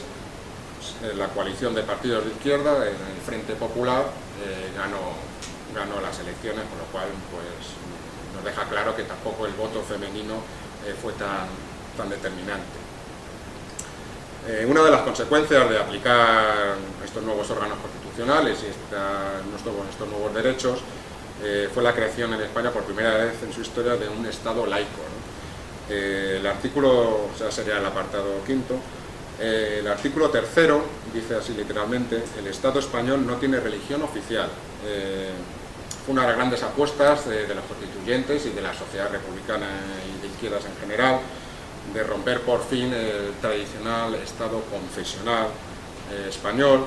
B: la coalición de partidos de izquierda, el Frente Popular, ganó las elecciones, con lo cual pues, nos deja claro que tampoco el voto femenino fue tan determinante. Una de las consecuencias de aplicar estos nuevos órganos constitucionales y estos nuevos derechos fue la creación en España por primera vez en su historia de un Estado laico, ¿no? El artículo, o sea, sería el apartado quinto, el artículo tercero dice así literalmente: el Estado español no tiene religión oficial. Fue una de las grandes apuestas de los constituyentes y de la sociedad republicana y de izquierdas en general, de romper por fin el tradicional Estado confesional español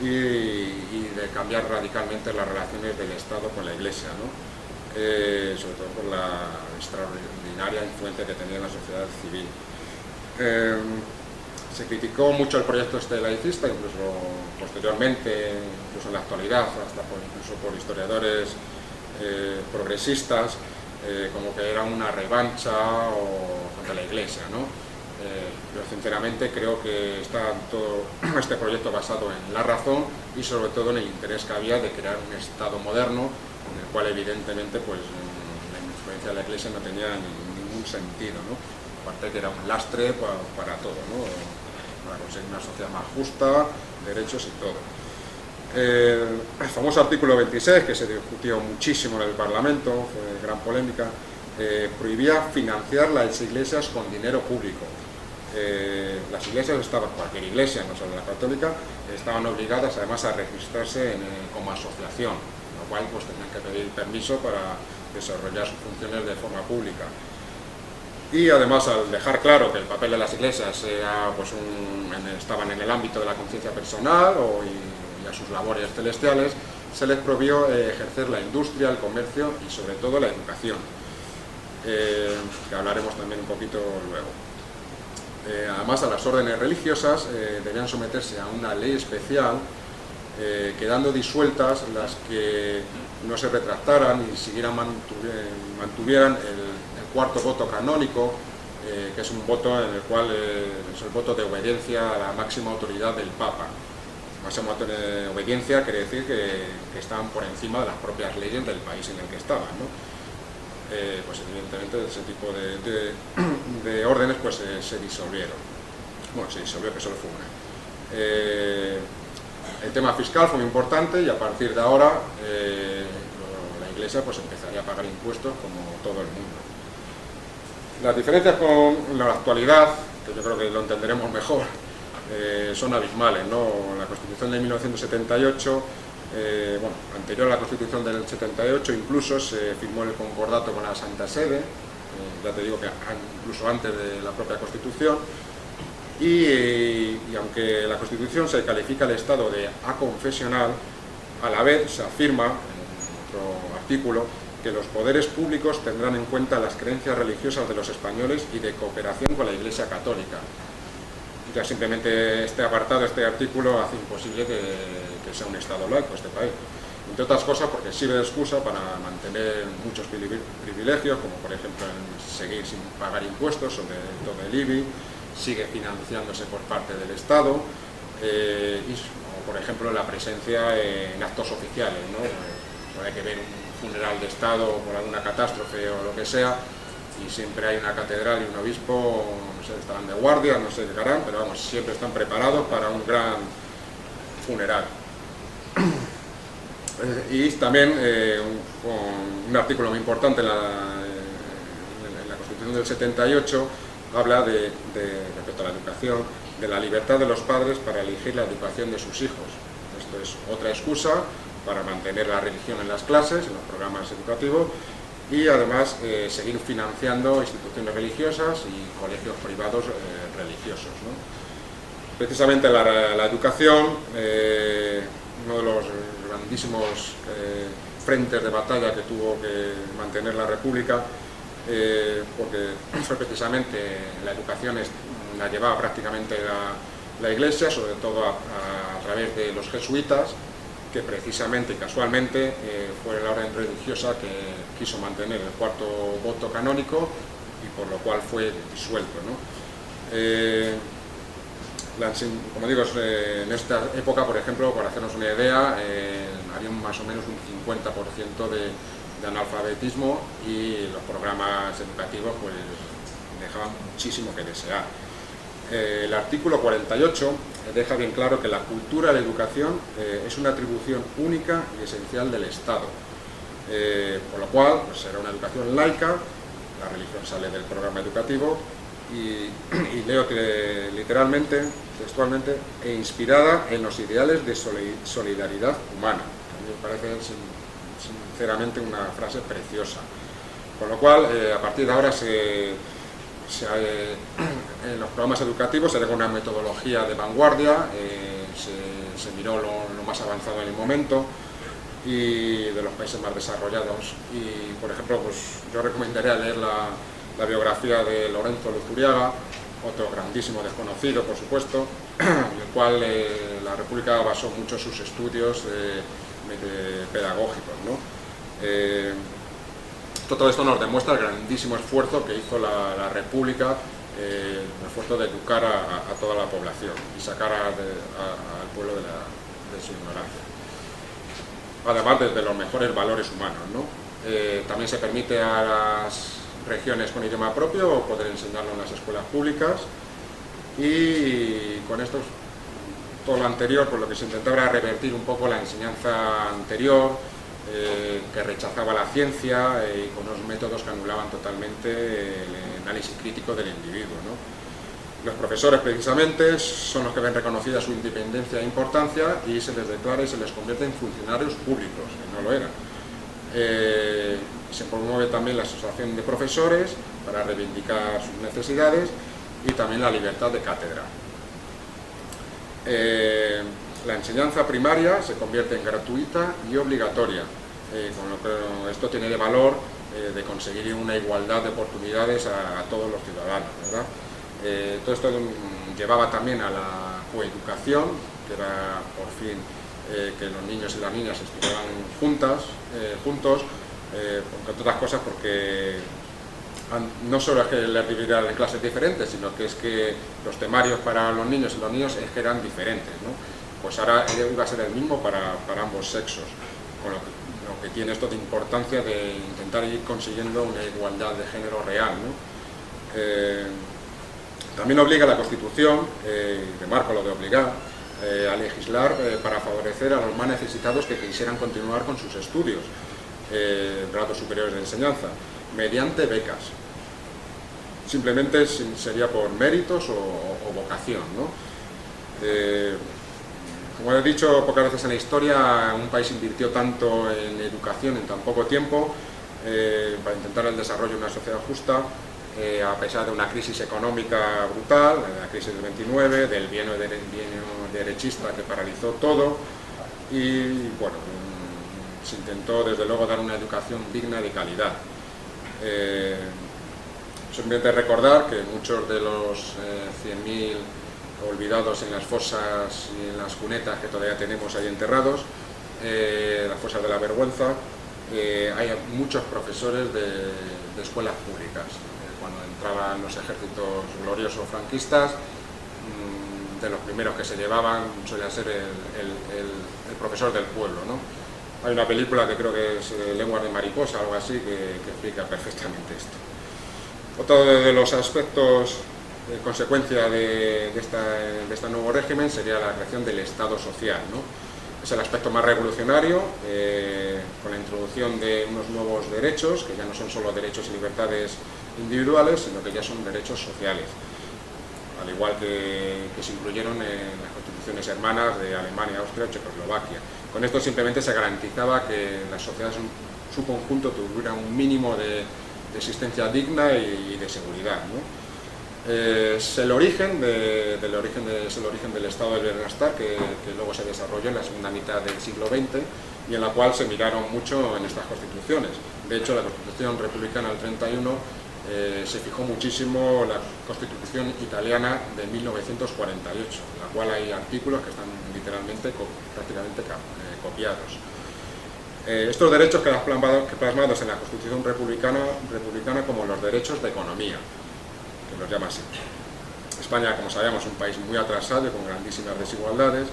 B: y de cambiar radicalmente las relaciones del Estado con la Iglesia, ¿no? Sobre todo por la extraordinaria influencia que tenía en la sociedad civil. Se criticó mucho el proyecto laicista, incluso posteriormente, incluso en la actualidad, hasta incluso por historiadores progresistas, como que era una revancha contra la Iglesia, ¿no? Yo sinceramente creo que está todo este proyecto basado en la razón y sobre todo en el interés que había de crear un Estado moderno, en el cual evidentemente pues, la influencia de la Iglesia no tenía ningún sentido, ¿no? Aparte que era un lastre para todo, ¿no? Para conseguir una sociedad más justa, derechos y todo. El famoso artículo 26, que se discutió muchísimo en el Parlamento, fue gran polémica, prohibía financiar las iglesias con dinero público. Las iglesias cualquier iglesia, no solo la católica, estaban obligadas además a registrarse como asociación, lo cual pues tenían que pedir permiso para desarrollar sus funciones de forma pública. Y además, al dejar claro que el papel de las iglesias era, pues, estaban en el ámbito de la conciencia personal y a sus labores celestiales, se les prohibió ejercer la industria, el comercio y sobre todo la educación, que hablaremos también un poquito luego. Además, a las órdenes religiosas debían someterse a una ley especial, quedando disueltas las que no se retractaran y mantuvieran el cuarto voto canónico, que es un voto en el cual es el voto de obediencia a la máxima autoridad del Papa. Máxima obediencia quiere decir que estaban por encima de las propias leyes del país en el que estaban, ¿no? Pues evidentemente ese tipo de órdenes pues se disolvieron. Bueno, se disolvió, que solo fue una. El tema fiscal fue muy importante y a partir de ahora la Iglesia pues empezaría a pagar impuestos como todo el mundo. Las diferencias con la actualidad, que yo creo que lo entenderemos mejor, son abismales, ¿no? La Constitución de 1978, bueno, anterior a la Constitución del 78, incluso se firmó el concordato con la Santa Sede, ya te digo que incluso antes de la propia Constitución, y aunque la Constitución se califica el Estado de aconfesional, a la vez se afirma, en otro artículo, que los poderes públicos tendrán en cuenta las creencias religiosas de los españoles y de cooperación con la Iglesia Católica. Ya simplemente este apartado, este artículo, hace imposible que sea un Estado laico este país. Entre otras cosas porque sirve de excusa para mantener muchos privilegios, como por ejemplo seguir sin pagar impuestos sobre todo el IBI, sigue financiándose por parte del Estado, y por ejemplo la presencia en actos oficiales, ¿no? pues hay que ver un funeral de Estado por alguna catástrofe o lo que sea, y siempre hay una catedral y un obispo, no sé, estarán de guardia, no sé qué harán, pero vamos, siempre están preparados para un gran funeral. Y también un artículo muy importante en la Constitución del 78 habla respecto a la educación, de la libertad de los padres para elegir la educación de sus hijos. Esto es otra excusa para mantener la religión en las clases, en los programas educativos, y además seguir financiando instituciones religiosas y colegios privados religiosos, ¿no? Precisamente la educación, uno de los grandísimos frentes de batalla que tuvo que mantener la República, porque fue precisamente la educación la llevaba prácticamente la Iglesia, sobre todo a través de los jesuitas, que precisamente y casualmente fue la orden religiosa que quiso mantener el cuarto voto canónico y por lo cual fue disuelto, ¿no? Como digo, en esta época, por ejemplo, para hacernos una idea, había más o menos un 50% de analfabetismo y los programas educativos pues dejaban muchísimo que desear. El artículo 48 deja bien claro que la cultura de la educación es una atribución única y esencial del Estado, por lo cual pues, será una educación laica, la religión sale del programa educativo y leo que literalmente, textualmente, e inspirada en los ideales de solidaridad humana. A mí me parece sinceramente una frase preciosa, con lo cual a partir de ahora en los programas educativos se da una metodología de vanguardia, se miró lo más avanzado en el momento y de los países más desarrollados. Y por ejemplo, pues, yo recomendaría leer la biografía de Lorenzo Luzuriaga, otro grandísimo desconocido, por supuesto, en el cual la República basó mucho sus estudios pedagógicos, ¿no? Todo esto nos demuestra el grandísimo esfuerzo que hizo la República, el esfuerzo de educar a toda la población y sacar al pueblo de su ignorancia. Además de los mejores valores humanos, ¿no? También se permite a las regiones con idioma propio poder enseñarlo en las escuelas públicas, y con esto, todo lo anterior, por lo que se intentaba era revertir un poco la enseñanza anterior, que rechazaba la ciencia y con unos métodos que anulaban totalmente el análisis crítico del individuo, ¿no? Los profesores, precisamente, son los que ven reconocida su independencia e importancia y se les declara y se les convierte en funcionarios públicos, que no lo eran. Se promueve también la asociación de profesores para reivindicar sus necesidades y también la libertad de cátedra. La enseñanza primaria se convierte en gratuita y obligatoria, con lo que esto tiene de valor de conseguir una igualdad de oportunidades a todos los ciudadanos, ¿verdad? Todo esto llevaba también a la coeducación, que era por fin que los niños y las niñas estuvieran juntos, entre otras cosas porque no solo es que les dividieran en clases diferentes, sino que es que los temarios para los niños y las niñas es que eran diferentes, ¿no? Pues ahora iba a ser el mismo para ambos sexos, con lo que tiene esto de importancia de intentar ir consiguiendo una igualdad de género real, ¿no? También obliga la Constitución, remarco lo de obligar, a legislar para favorecer a los más necesitados que quisieran continuar con sus estudios, grados superiores de enseñanza, mediante becas. Simplemente sería por méritos o vocación, ¿no? Como he dicho pocas veces en la historia, un país invirtió tanto en educación en tan poco tiempo para intentar el desarrollo de una sociedad justa, a pesar de una crisis económica brutal, la crisis del 29, del bienio derechista que paralizó todo, y bueno, se intentó desde luego dar una educación digna y de calidad. Simplemente recordar que muchos de los 100.000 olvidados en las fosas y en las cunetas que todavía tenemos ahí enterrados, las fosas de la vergüenza, hay muchos profesores de escuelas públicas. Cuando entraban los ejércitos gloriosos franquistas, de los primeros que se llevaban solía ser el profesor del pueblo, ¿no? Hay una película que creo que es Lenguas de mariposa, algo así, que explica perfectamente esto. Otro de los aspectos consecuencia de este nuevo régimen sería la creación del Estado social, ¿no? Es el aspecto más revolucionario, con la introducción de unos nuevos derechos, que ya no son solo derechos y libertades individuales, sino que ya son derechos sociales, al igual que se incluyeron en las constituciones hermanas de Alemania, Austria o Checoslovaquia. Con esto simplemente se garantizaba que las sociedades en su conjunto tuvieran un mínimo de existencia digna y de seguridad, ¿no? Es el origen del estado del bienestar que luego se desarrolló en la segunda mitad del siglo XX y en la cual se miraron mucho en estas constituciones. De hecho, la Constitución Republicana del 31 se fijó muchísimo la Constitución italiana de 1948, en la cual hay artículos que están literalmente prácticamente copiados. Estos derechos quedan plasmados en la Constitución republicana como los derechos de economía, que los llama así. España, como sabemos, es un país muy atrasado y con grandísimas desigualdades,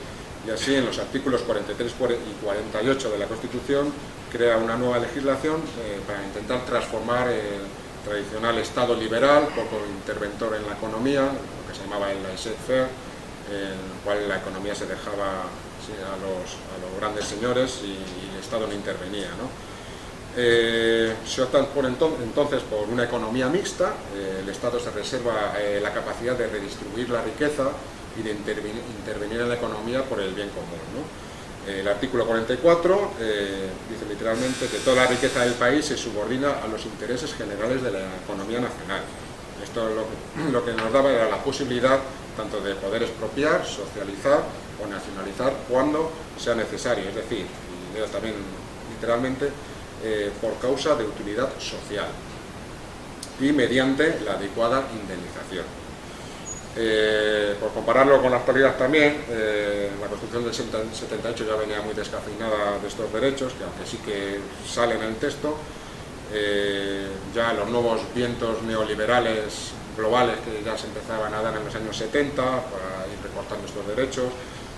B: y así en los artículos 43 y 48 de la Constitución crea una nueva legislación para intentar transformar el tradicional Estado liberal, poco interventor en la economía, lo que se llamaba el laissez-faire, en el cual la economía se dejaba a los grandes señores y el Estado no intervenía, ¿no? Se opta entonces por una economía mixta. El Estado se reserva la capacidad de redistribuir la riqueza y de intervenir en la economía por el bien común, ¿no? El artículo 44 dice literalmente que toda la riqueza del país se subordina a los intereses generales de la economía nacional. Esto lo que nos daba era la posibilidad tanto de poder expropiar, socializar o nacionalizar cuando sea necesario, es decir, y leo también literalmente, por causa de utilidad social y mediante la adecuada indemnización. Por compararlo con la actualidad también, la Constitución del 78 ya venía muy descafeinada de estos derechos, que aunque sí que salen en el texto, ya los nuevos vientos neoliberales globales que ya se empezaban a dar en los años 70 para ir recortando estos derechos,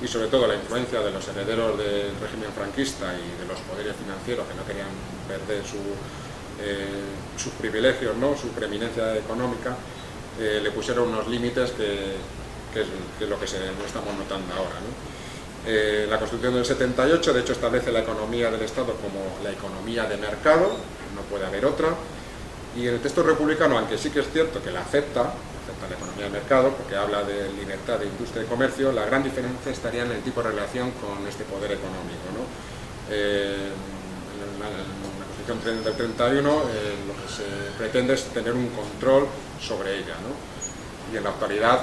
B: y sobre todo la influencia de los herederos del régimen franquista y de los poderes financieros que no querían perder sus privilegios, ¿no?, su preeminencia económica, le pusieron unos límites que es lo que estamos notando ahora, ¿no? La Constitución del 78 de hecho establece la economía del Estado como la economía de mercado, no puede haber otra, y en el texto republicano, aunque sí que es cierto que la acepta la economía de mercado, porque habla de libertad de industria y comercio, la gran diferencia estaría en el tipo de relación con este poder económico, ¿no? En la Constitución del 31 lo que se pretende es tener un control sobre ella, ¿no? Y en la actualidad,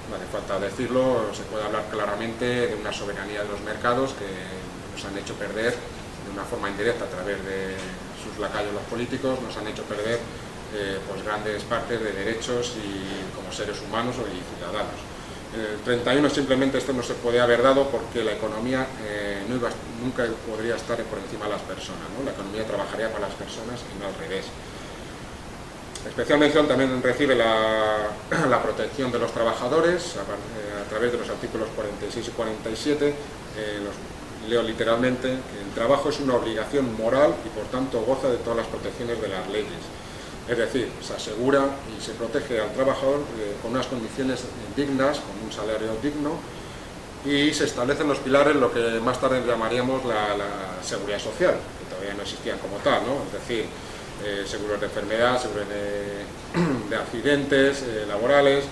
B: no hace falta decirlo, se puede hablar claramente de una soberanía de los mercados que nos han hecho perder de una forma indirecta a través de sus lacayos los políticos, nos han hecho perder pues grandes partes de derechos y como seres humanos y ciudadanos. En el 31 simplemente esto no se podía haber dado porque la economía nunca podría estar por encima de las personas, ¿no? La economía trabajaría para las personas y no al revés. Especial mención también recibe la protección de los trabajadores a través de los artículos 46 y 47. Leo literalmente que el trabajo es una obligación moral y por tanto goza de todas las protecciones de las leyes. Es decir, se asegura y se protege al trabajador con unas condiciones dignas, con un salario digno, y se establecen los pilares, lo que más tarde llamaríamos la seguridad social, que todavía no existían como tal, ¿no? Es decir, seguros de enfermedad, seguros de accidentes laborales,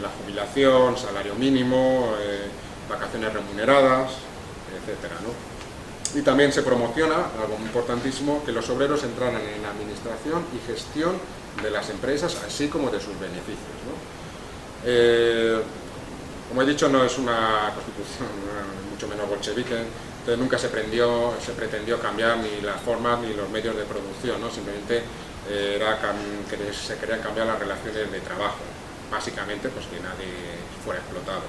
B: la jubilación, salario mínimo, vacaciones remuneradas, etcétera, ¿no? Y también se promociona, algo muy importantísimo, que los obreros entraran en la administración y gestión de las empresas, así como de sus beneficios, ¿no? Como he dicho, no es una constitución mucho menos bolchevique, entonces nunca se pretendió cambiar ni las formas ni los medios de producción, ¿no? Simplemente se querían cambiar las relaciones de trabajo, básicamente pues que nadie fuera explotado.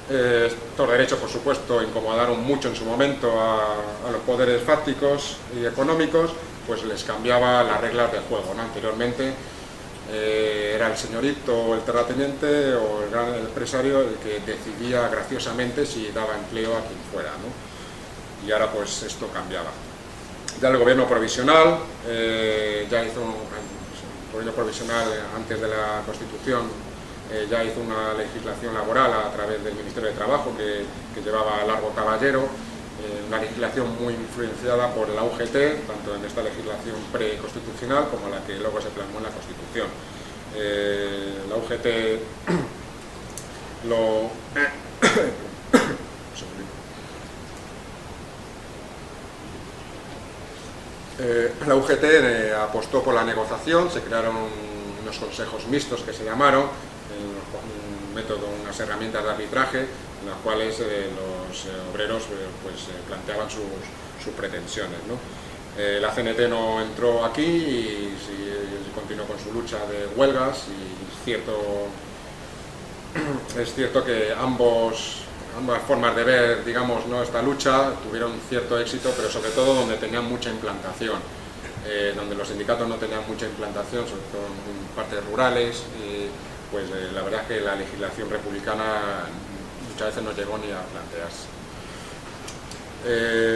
B: Estos derechos, por supuesto, incomodaron mucho en su momento a los poderes fácticos y económicos, pues les cambiaba las reglas del juego, ¿no? Anteriormente era el señorito o el terrateniente o el gran empresario el que decidía graciosamente si daba empleo a quien fuera, ¿no? y ahora pues esto cambiaba. Ya el gobierno provisional, ya hizo el gobierno provisional antes de la Constitución, ya hizo una legislación laboral a través del Ministerio de Trabajo que llevaba Largo Caballero, una legislación muy influenciada por la UGT, tanto en esta legislación preconstitucional como la que luego se plasmó en la Constitución. La UGT la UGT apostó por la negociación, se crearon unos consejos mixtos que se llamaron, un método, unas herramientas de arbitraje en las cuales los obreros planteaban sus pretensiones, ¿no? La CNT no entró aquí y continuó con su lucha de huelgas, y es cierto que ambas formas de ver, digamos, ¿no?, esta lucha tuvieron cierto éxito, pero sobre todo donde tenían mucha implantación, donde los sindicatos no tenían mucha implantación, sobre todo en partes rurales, pues la verdad es que la legislación republicana muchas veces no llegó ni a plantearse.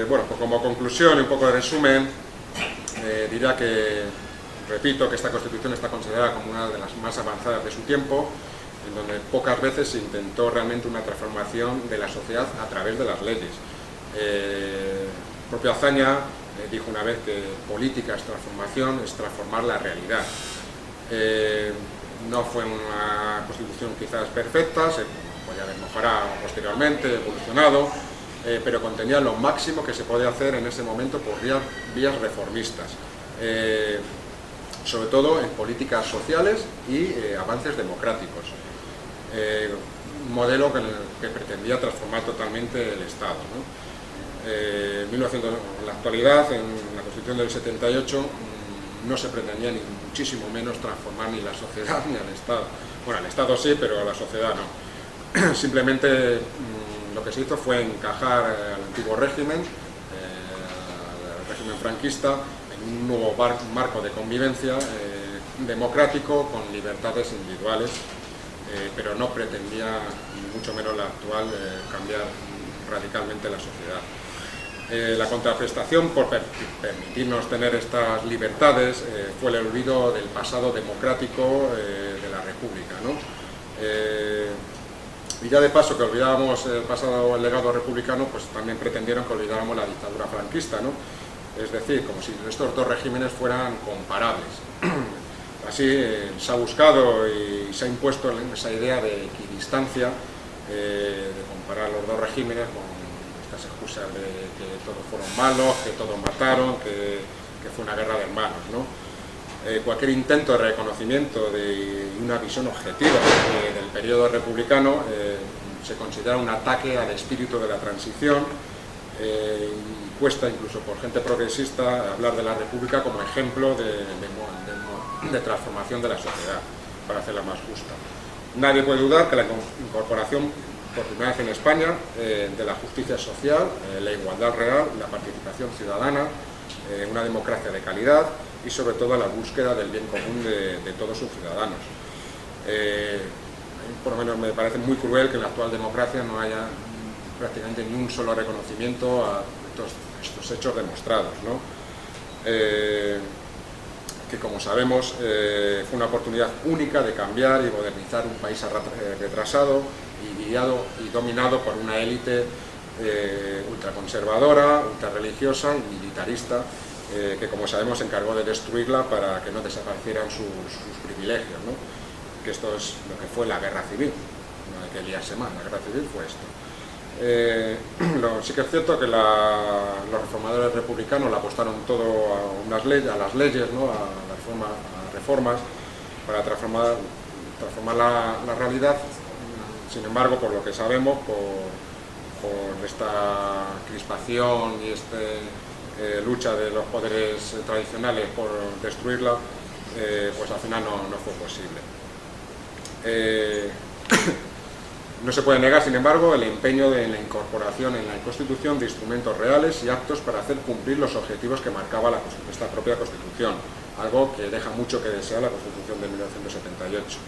B: Bueno, pues como conclusión y un poco de resumen, diría que, repito, que esta Constitución está considerada como una de las más avanzadas de su tiempo, en donde pocas veces se intentó realmente una transformación de la sociedad a través de las leyes. El propio Azaña dijo una vez que política es transformación, es transformar la realidad. No fue una Constitución quizás perfecta, se podía haber mejorado posteriormente, evolucionado, pero contenía lo máximo que se podía hacer en ese momento por vías reformistas, sobre todo en políticas sociales y avances democráticos. Un modelo que pretendía transformar totalmente el Estado, ¿no? En la actualidad, en la Constitución del 78, no se pretendía ni muchísimo menos transformar ni la sociedad ni al Estado. Bueno, al Estado sí, pero a la sociedad no. Simplemente lo que se hizo fue encajar al antiguo régimen, al régimen franquista, en un nuevo marco de convivencia democrático con libertades individuales, pero no pretendía, ni mucho menos la actual, cambiar radicalmente la sociedad. La contraprestación por permitirnos tener estas libertades fue el olvido del pasado democrático de la República, ¿no? Y ya de paso que olvidábamos el pasado, el legado republicano, pues también pretendieron que olvidáramos la dictadura franquista, ¿no? Es decir, como si estos dos regímenes fueran comparables. Así se ha buscado y se ha impuesto esa idea de equidistancia, de comparar los dos regímenes con estas excusas de que todos fueron malos, que todos mataron, que fue una guerra de hermanos, ¿no? Cualquier intento de reconocimiento de una visión objetiva del periodo republicano se considera un ataque al espíritu de la transición, y cuesta incluso por gente progresista hablar de la República como ejemplo de transformación de la sociedad, para hacerla más justa. Nadie puede dudar que la incorporación por primera vez en España de la justicia social, la igualdad real, la participación ciudadana, una democracia de calidad y sobre todo la búsqueda del bien común de todos sus ciudadanos. Por lo menos me parece muy cruel que en la actual democracia no haya prácticamente ni un solo reconocimiento a estos hechos demostrados, ¿no? Que como sabemos fue una oportunidad única de cambiar y modernizar un país retrasado y guiado y dominado por una élite ultraconservadora, ultrarreligiosa y militarista, que como sabemos se encargó de destruirla para que no desaparecieran sus privilegios, ¿no? Que esto es lo que fue la guerra civil, no hay que liarse más, la guerra civil fue esto. Sí que es cierto que los reformadores republicanos le apostaron todo a las leyes, ¿no?, a reformas para transformar la realidad. Sin embargo, por lo que sabemos, por esta crispación y esta lucha de los poderes tradicionales por destruirla, pues al final no fue posible. No se puede negar, sin embargo, el empeño de la incorporación en la Constitución de instrumentos reales y aptos para hacer cumplir los objetivos que marcaba esta propia Constitución, algo que deja mucho que desear la Constitución de 1978.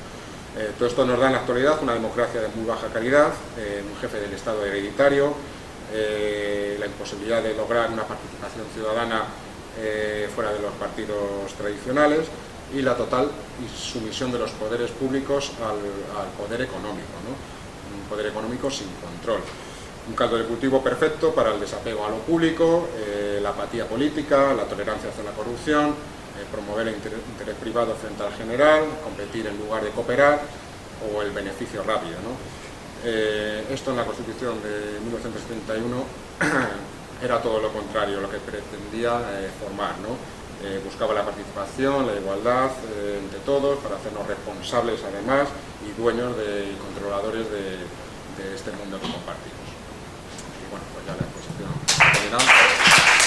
B: Todo esto nos da en la actualidad una democracia de muy baja calidad, un jefe del Estado hereditario, la imposibilidad de lograr una participación ciudadana fuera de los partidos tradicionales y la total sumisión de los poderes públicos al poder económico, ¿no? Un poder económico sin control. Un caldo de cultivo perfecto para el desapego a lo público, la apatía política, la tolerancia hacia la corrupción, promover el interés privado frente al general, competir en lugar de cooperar o el beneficio rápido, ¿no? Esto en la Constitución de 1971 era todo lo contrario, lo que pretendía formar, ¿no? Buscaba la participación, la igualdad entre todos para hacernos responsables además y dueños y controladores de este mundo que compartimos. Y bueno, pues ya la exposición terminada.